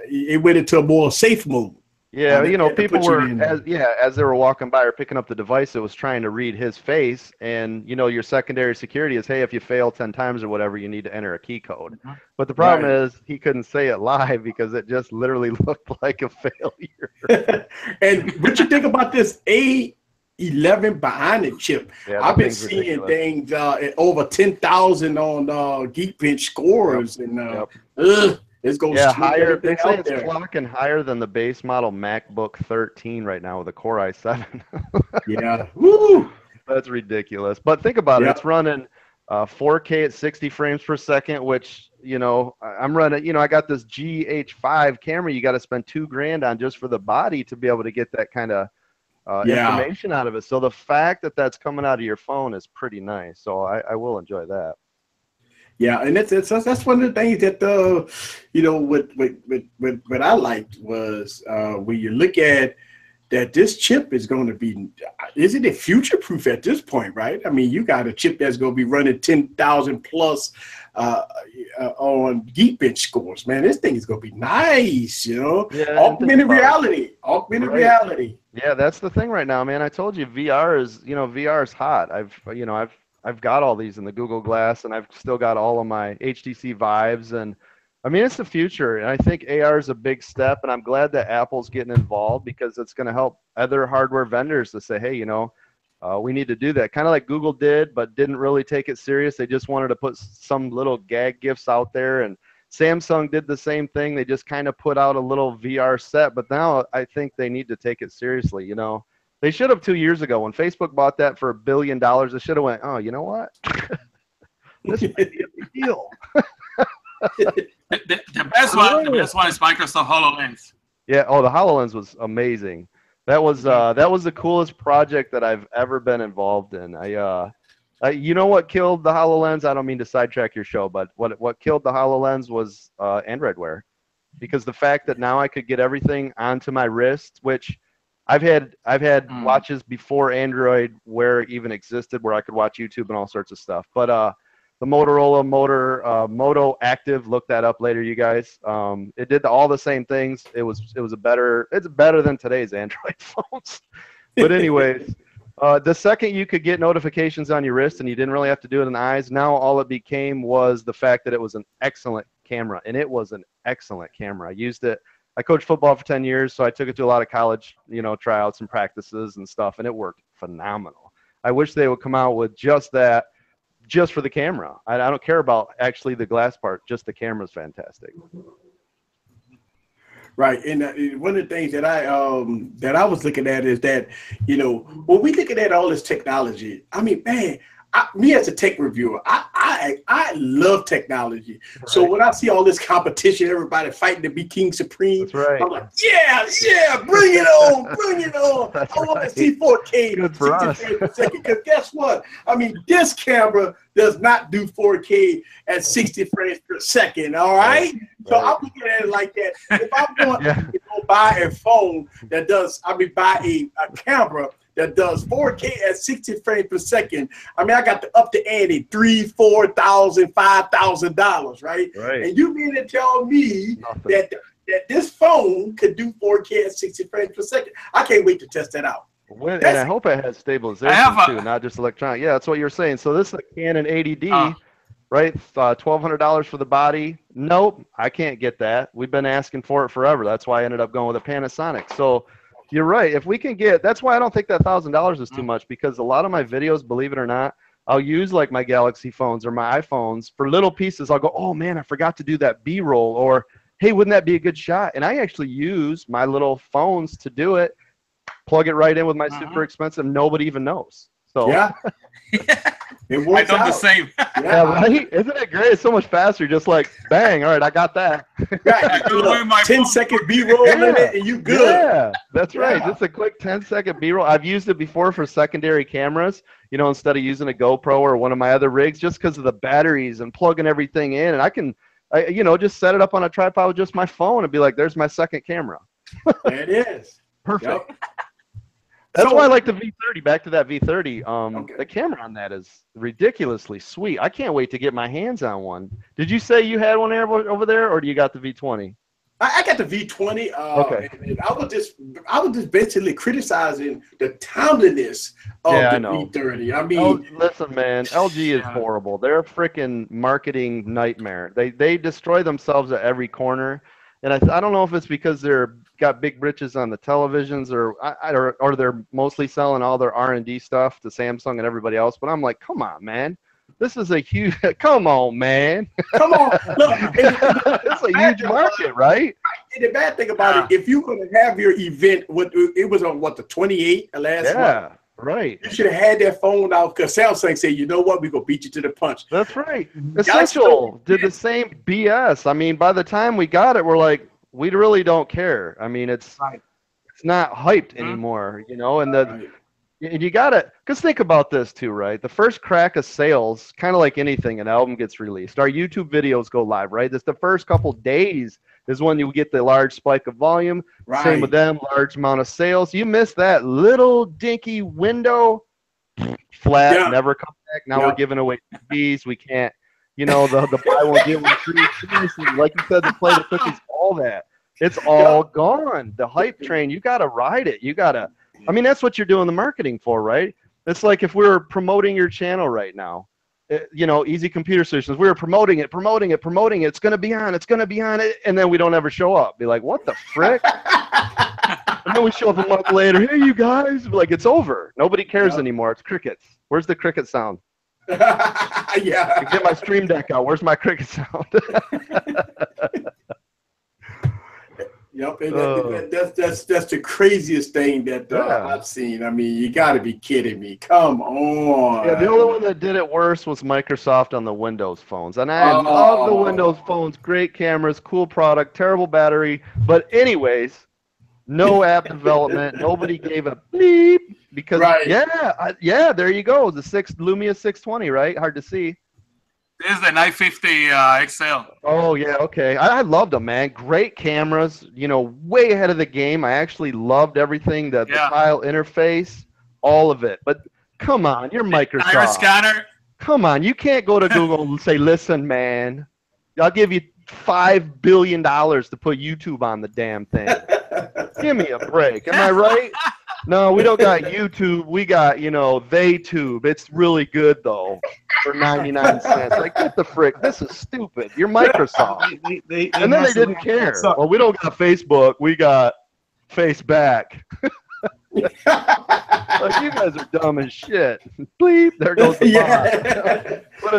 it went into a more safe mode.
Yeah, people were, as they were walking by or picking up the device, it was trying to read his face. And, your secondary security is, hey, if you fail 10 times or whatever, you need to enter a key code. But the problem is he couldn't say it live because it just literally looked like a failure.
And what you think about this A11 Bionic chip?
Yeah,
I've been seeing things over 10,000 on Geekbench scores. And it's going
higher. They say it's clocking higher than the base model MacBook 13 right now with a Core i7.
Yeah. Woo!
That's ridiculous. But think about it. It's running 4K at 60 frames per second, which, I'm running, I got this GH5 camera you got to spend $2,000 on just for the body to be able to get that kind of information out of it. So the fact that that's coming out of your phone is pretty nice. So I will enjoy that.
Yeah, and that's one of the things that what I liked was when you look at that this chip is going to be, isn't it future proof at this point, right? I mean, you got a chip that's going to be running 10,000 plus on Geekbench scores, man. This thing is going to be nice, augmented reality.
Yeah, that's the thing right now, man. I told you VR is hot. I've got all these in the Google Glass, and I've still got all of my HTC Vives, and I mean, it's the future, and I think AR is a big step, and I'm glad that Apple's getting involved because it's going to help other hardware vendors to say, hey, we need to do that. Kind of like Google did, but didn't really take it serious. They just wanted to put some little gag gifts out there, and Samsung did the same thing. They just kind of put out a little VR set, but now I think they need to take it seriously, They should have 2 years ago when Facebook bought that for $1 billion. They should have went, oh, you know what? This might be a big deal.
The best one is Microsoft HoloLens.
Yeah. Oh, the HoloLens was amazing. That was the coolest project that I've ever been involved in. You know what killed the HoloLens? I don't mean to sidetrack your show, but what killed the HoloLens was Android Wear, because the fact that now I could get everything onto my wrist, which I've had watches before Android Wear even existed, where I could watch YouTube and all sorts of stuff. But the Motorola Moto Active, look that up later, you guys. It did all the same things. It's better than today's Android phones. But anyways, the second you could get notifications on your wrist and you didn't really have to do it in the eyes, now all it became was the fact that it was an excellent camera, and it was an excellent camera. I used it. I coached football for 10 years, so I took it to a lot of college, tryouts and practices and stuff, and it worked phenomenal. I wish they would come out with just that, just for the camera. I don't care about actually the glass part, just the camera's fantastic.
Right, and one of the things that I was looking at is that, when we looking at all this technology, I mean, man, me as a tech reviewer, I love technology. Right. So when I see all this competition, everybody fighting to be king supreme, I'm like, yeah, bring it on, bring it on. I want to see 4K, 60 frames per second. Because guess what? I mean, this camera does not do 4K at 60 frames per second. All right. So I'm looking at it like that. If I'm going to go buy a phone that does, buy a camera that does 4K at 60 frames per second. I mean, I got the up to ante $3,000, $4,000, $5,000, right?
Right.
And you mean to tell me that this phone could do 4K at 60 frames per second? I can't wait to test that out.
And I hope it has stabilization too, not just electronic. Yeah, that's what you're saying. So this is a Canon 80D, right? $1,200 for the body. Nope, I can't get that. We've been asking for it forever. That's why I ended up going with a Panasonic. So you're right. If we can get, that's why I don't think that $1,000 is too much, because a lot of my videos, believe it or not, I'll use like my Galaxy phones or my iPhones for little pieces. I'll go, oh man, I forgot to do that B-roll, or hey, wouldn't that be a good shot? And I actually use my little phones to do it. Plug it right in with my super expensive. Nobody even knows. So
yeah, it works
I done the same.
Yeah, right. Isn't it great? It's so much faster. Just like bang. All right, I got that.
Right. Look, 10-second B-roll in it, and you good.
Yeah, that's right. Just a quick 10-second B-roll. I've used it before for secondary cameras. You know, instead of using a GoPro or one of my other rigs, just because of the batteries and plugging everything in, and I can, you know, just set it up on a tripod with just my phone and be like, "There's my second camera."
There it is.
Perfect. Yep. That's why I like the V30. Back to that V30. The camera on that is ridiculously sweet. I can't wait to get my hands on one. Did you say you had one over there, or do you got the V20?
I got the V20.
Okay.
And I was just basically criticizing the towniness of the V30. I mean,
listen, man, LG is horrible. They're a freaking marketing nightmare. They destroy themselves at every corner. And I don't know if it's because they're got big britches on the televisions, or they're mostly selling all their R&D stuff to Samsung and everybody else. But I'm like, come on, man. This is a huge, come on, man.
Come on. Look,
it's a huge market, right?
And the bad thing about it, if you're going to have your event, it was on, the 28th last month?
Right.
You should have had that phone out, because Samsung said, you know what, we're going to beat you to the punch.
That's right. Essential did the same BS. I mean, by the time we got it, we're like, we really don't care. I mean, it's not hyped anymore, you know, and and you got to, because think about this too, right? The first crack of sales, kind of like anything, an album gets released. Our YouTube videos go live, right? It's the first couple days is when you get the large spike of volume. Right. Same with them, large amount of sales. You miss that little dinky window, flat, never come back. Now we're giving away TVs. We can't, you know, the buy one get one free. Seriously, like you said, the play the cookies, all that. It's all gone. The hype train, you got to ride it. You got to, I mean, that's what you're doing the marketing for, right? It's like if we were promoting your channel right now, you know, Easy Computer Solutions, we were promoting it. It's going to be on. It's going to be on it. And then we don't ever show up. Be like, what the frick? And then we show up a month later. Hey, you guys. Like, it's over. Nobody cares anymore. It's crickets. Where's the cricket sound? Get my Stream Deck out. Where's my cricket sound?
Yep, and that's the craziest thing that I've seen. I mean, you got to be kidding me. Come on.
Yeah, the only one that did it worse was Microsoft on the Windows phones. And I love the Windows phones. Great cameras, cool product, terrible battery. But anyways, no app development. Nobody gave a bleep because, there you go. The Lumia 620, right? Hard to see.
This is the 950 XL.
Oh, yeah, okay. I loved them, man. Great cameras, you know, way ahead of the game. I actually loved everything, the tile interface, all of it. But come on, you're Microsoft.
Iris scanner.
Come on, you can't go to Google and say, listen, man, I'll give you $5 billion to put YouTube on the damn thing. Give me a break. Am I right? No, we don't got YouTube. We got, you know, TheyTube. It's really good, though, for 99 cents. Like, get the frick. This is stupid. You're Microsoft. And then they didn't care. Well, we don't got Facebook. We got FaceBack. Like, you guys are dumb as shit. Bleep. There goes the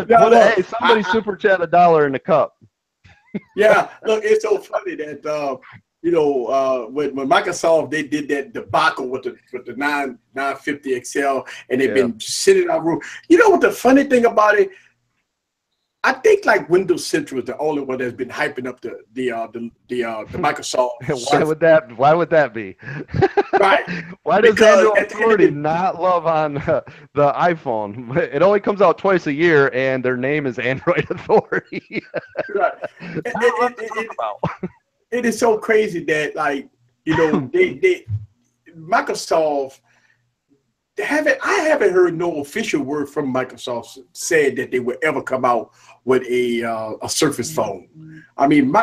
bot. Hey, somebody super chat $1 in the cup.
Look, it's so funny that you know, when Microsoft, they did that debacle with the 950 XL, and they've been sitting on room. You know what the funny thing about it? I think like Windows Central is the only one that's been hyping up the Microsoft.
Why would that be?
Right.
Why does Android Authority not love on the iPhone? It only comes out twice a year, and their name is Android Authority.
Right. It is so crazy that, like, you know, Microsoft, I haven't heard no official word from Microsoft said that they would ever come out with a Surface phone. I mean,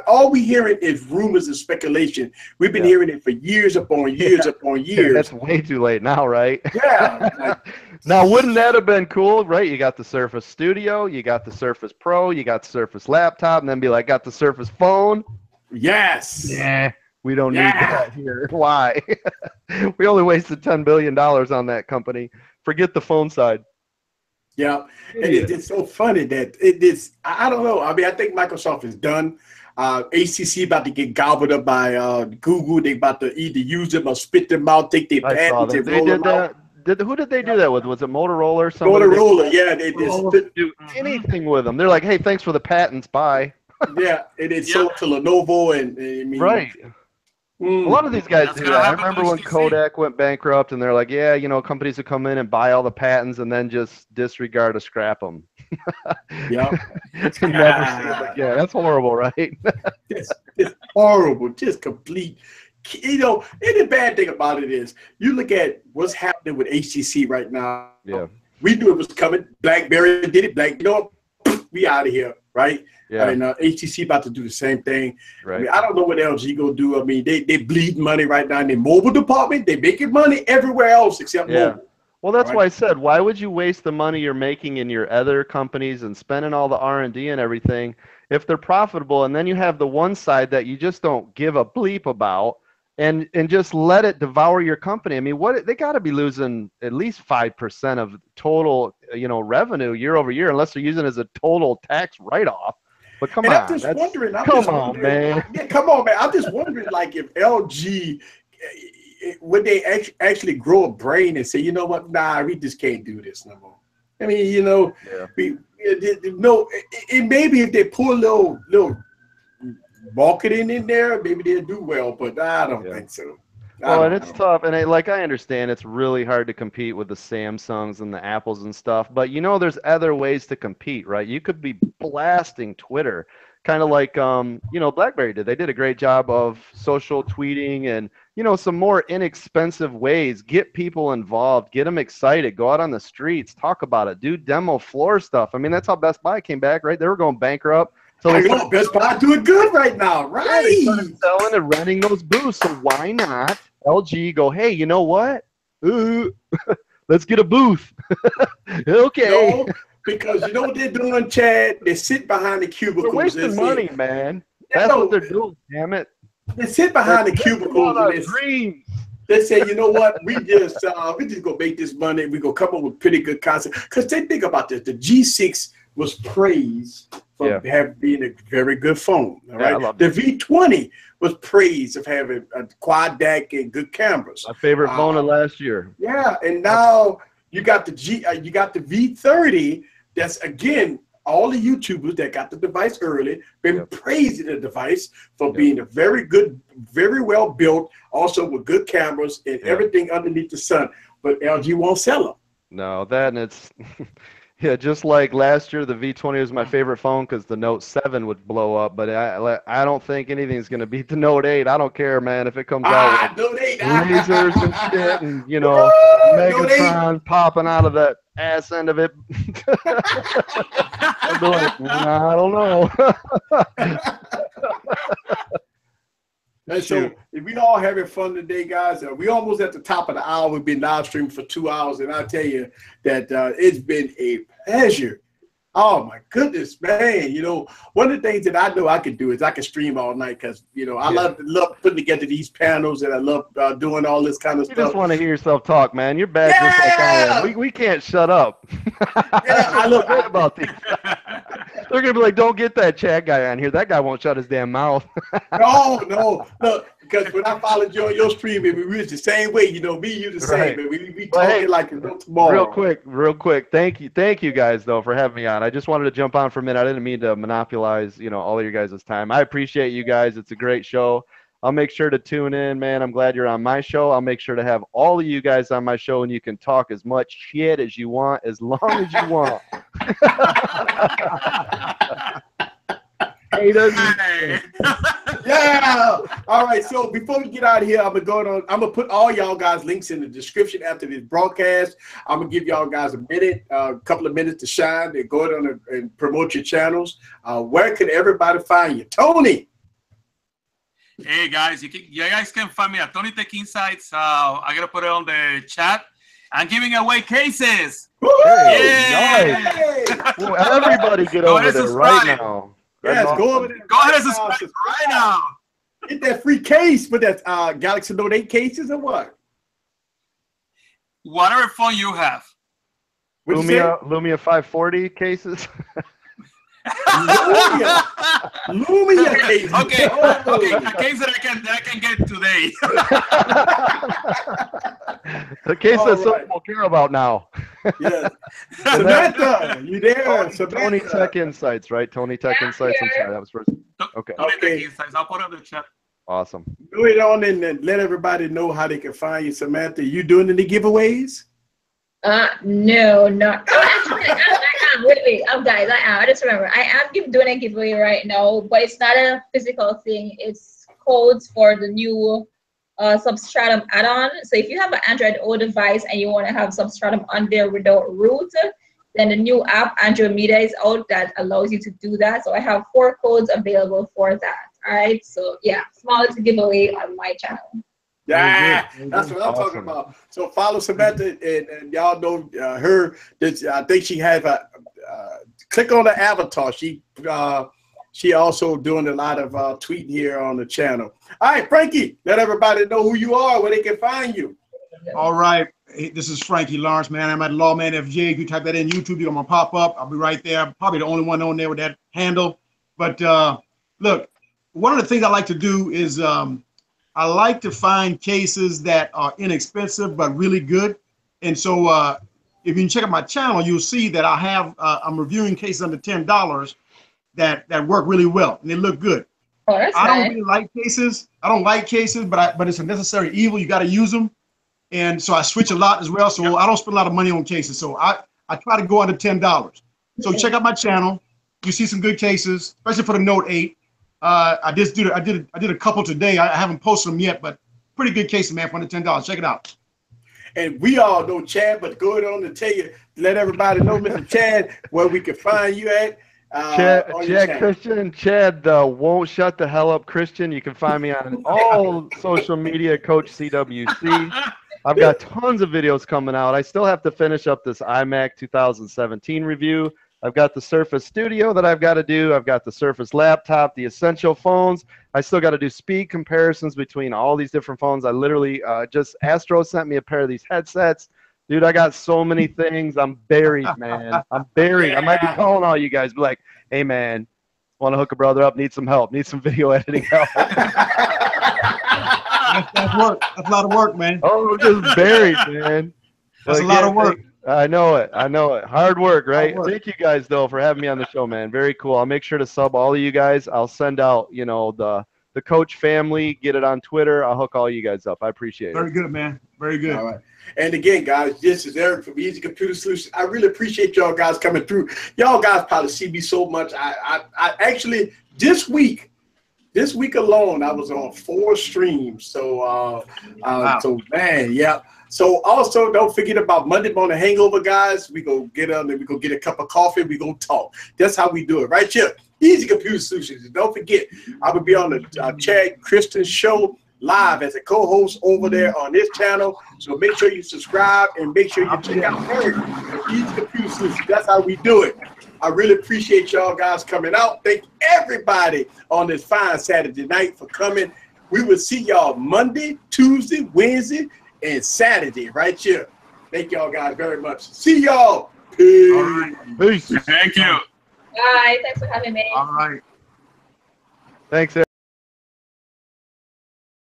all we hearing is rumors and speculation. We've been hearing it for years upon years upon years.
That's way too late now, right?
Yeah. Like,
now, wouldn't that have been cool, right? You got the Surface Studio, you got the Surface Pro, you got the Surface Laptop, and then be like, got the Surface Phone.
Yes.
Yeah. We don't need that here. Why? We only wasted $10 billion on that company. Forget the phone side.
Yeah. And it's so funny that it's, I don't know. I mean, I think Microsoft is done. HTC about to get gobbled up by Google. They about to either use them or spit them out, take their patents and roll them out.
Who did they do that with? Was it Motorola or something?
Motorola, yeah. They just
do anything with them. They're like, hey, thanks for the patents. Bye.
Yeah. And it's sold to Lenovo and I mean,
right. A lot of these guys do that. I remember when Kodak went bankrupt, and they're like, yeah, you know, companies would come in and buy all the patents and then just disregard or scrap them.
Yeah.
Never see them again. That's horrible, right?
It's horrible. Just complete. You know, and the bad thing about it is, you look at what's happening with HTC right now.
Yeah.
We knew it was coming. BlackBerry did it. You know, we out of here, right?
Yeah.
And HTC about to do the same thing.
Right.
I mean, I don't know what LG gonna do. I mean, they bleed money right now in their mobile department. They making money everywhere else except mobile.
Well, that's why I said, why would you waste the money you're making in your other companies and spending all the R&D and everything if they're profitable, and then you have the one side that you just don't give a bleep about and just let it devour your company? I mean, they got to be losing at least 5% of total, you know, revenue year over year, unless they're using it as a total tax write-off. But come on,
I'm just wondering,
man.
Yeah, come on, man. I'm just wondering, like, if LG, would they actually grow a brain and say, you know what, nah, we just can't do this no more. I mean, you know, maybe if they pull a little marketing in there, maybe they'll do well, but I don't think so.
Well, and it's tough, and I understand it's really hard to compete with the Samsungs and the Apples and stuff, but you know there's other ways to compete, right? You could be blasting Twitter, kind of like you know, BlackBerry did. They did a great job of social tweeting and, you know, some more inexpensive ways. Get people involved, get them excited, go out on the streets, talk about it, do demo floor stuff. I mean, that's how Best Buy came back, right? They were going bankrupt. So
I know Best Buy doing good right now, right?
Yeah, they started selling and renting those booths. So why not LG go, hey, you know what? Ooh, let's get a booth. Okay.
No, because you know what they're doing, Chad? They sit behind the cubicles.
They're wasting money, man. That's what they're doing, damn it.
They sit behind the cubicles and they say, you know what? We just gonna make this money. We gonna come up with pretty good concept. Because they think about this. The G6 was praised for being a very good phone. All right. The V20 was praised of having a quad DAC and good cameras.
My favorite phone of last year.
Yeah, and now you got the V30. That's again all the YouTubers that got the device early been praising the device for being a very good, very well built, also with good cameras and everything underneath the sun. But LG won't sell them.
No, that and it's. Yeah, just like last year, the V20 was my favorite phone because the Note 7 would blow up. But I don't think anything's going to beat the Note 8. I don't care, man. If it comes out with lasers and shit and, you know, Megatron popping out of the ass end of it. I'll be like, I don't know.
And so if we all having fun today, guys, we almost at the top of the hour. We've been live streaming for 2 hours, and I tell you that it's been a pleasure. Oh my goodness, man! You know, one of the things that I know I can do is I can stream all night because you know I love putting together these panels, and I love doing all this kind of stuff.
You just want to hear yourself talk, man. You're bad just like I am. We can't shut up.
I love
about these. They're gonna be like, "Don't get that Chad guy on here. That guy won't shut his damn mouth."
No. Look, because when I followed you on your stream, we was the same way. You know, me, you the same. Right. We talking like no tomorrow.
Real quick. Thank you guys though for having me on. I just wanted to jump on for a minute. I didn't mean to monopolize, you know, all of your guys' time. I appreciate you guys. It's a great show. I'll make sure to tune in, man. I'm glad you're on my show. I'll make sure to have all of you guys on my show, and you can talk as much shit as you want, as long as you want.
Yeah. All right, so before we get out of here, I'm gonna put all y'all guys links in the description after this broadcast. I'm gonna give y'all guys a couple of minutes to shine and go on and promote your channels. Where can everybody find you? Tony.
Hey guys, you guys can find me at Tony Tech Insights. I gotta put it on the chat. I'm giving away cases.
Hey, nice. Well, everybody get over there right now.
Yes, go over there.
Go ahead and subscribe right now.
Get that free case with that Galaxy Note 8 cases or what?
Whatever phone you have.
Lumia 540 cases.
Lumia case.
Okay, a case that I can get today.
The case that some people care about now.
Yes. Samantha, you there?
Tony Tech Insights, right? Tony Tech Insights. I'm sorry, that was first. Okay.
Tony Tech Insights. I'll put it on the chat.
Awesome.
Do it on and let everybody know how they can find you, Samantha. You doing any giveaways?
No, not. Actually, I am. Wait, guys, I am. I just remember, I am doing a giveaway right now, but it's not a physical thing. It's codes for the new Substratum add-on. So if you have an Android O device and you want to have Substratum on there without root, then the new app Andromeda is out that allows you to do that. So I have 4 codes available for that. All right. So yeah, small giveaway on my channel.
Yeah, that's what I'm talking about. So follow Samantha and y'all know her. I think she has a click on the avatar. She also doing a lot of tweeting here on the channel. All right, Frankie, let everybody know who you are, where they can find you.
All right, hey, this is Frankie Lawrence, man. I'm at Lawman FJ. If you type that in YouTube, you're gonna pop up. I'll be right there. I'm probably the only one on there with that handle. But look, one of the things I like to do is I like to find cases that are inexpensive but really good. And so if you can check out my channel, you'll see that I have I'm reviewing cases under $10 that work really well and they look good.
Oh, that's
I
nice.
don't really like cases. I don't like cases, but it's a necessary evil. You got to use them. And so I switch a lot as well. So I don't spend a lot of money on cases. So I try to go under $10. So check out my channel. You see some good cases, especially for the Note 8. I did a couple today. I haven't posted them yet, but pretty good cases, man, for under $10. Check it out.
And we all know Chad, but go on to tell you, let everybody know, Mr. Chad, where we can find you at.
Chad Christian, Chad won't shut the hell up Christian. You can find me on all social media, Coach CWC. I've got tons of videos coming out. I still have to finish up this iMac 2017 review. I've got the Surface Studio that I've got to do. I've got the Surface laptop, the Essential phones. I still got to do speed comparisons between all these different phones. I literally just Astro sent me a pair of these headsets. Dude, I got so many things. I'm buried, man. I'm buried. I might be calling all you guys, be like, hey, man, want to hook a brother up? Need some help. Need some video editing help.
That's work. That's a lot of work, man.
Oh, I'm just buried, man.
That's a lot of work.
I know it. I know it. Hard work, right? Thank you guys, though, for having me on the show, man. Very cool. I'll make sure to sub all of you guys. I'll send out, you know, the Coach family. Get it on Twitter. I'll hook all you guys up. I appreciate it.
Very good, man. Very good.
All right. And again, guys, this is Eric from Easy Computer Solutions. I really appreciate y'all guys coming through. Y'all guys probably see me so much. I actually, this week alone, I was on 4 streams. So,
wow.
So man, yeah. So also don't forget about Monday Morning Hangover, guys. We go get on there, we go get a cup of coffee, we go talk. That's how we do it right here. Easy Computer Solutions. And don't forget, I will be on the Chad Christian show live as a co-host over there on this channel. So make sure you subscribe and make sure you check out Eric from Easy Computer Solutions. That's how we do it. I really appreciate y'all guys coming out. Thank everybody on this fine Saturday night for coming. We will see y'all Monday, Tuesday, Wednesday, and Saturday right here. Thank y'all guys very much. See y'all. Peace.
All right.
Peace.
Thank you.
Bye. Thanks for having me.
All right.
Thanks, Eric.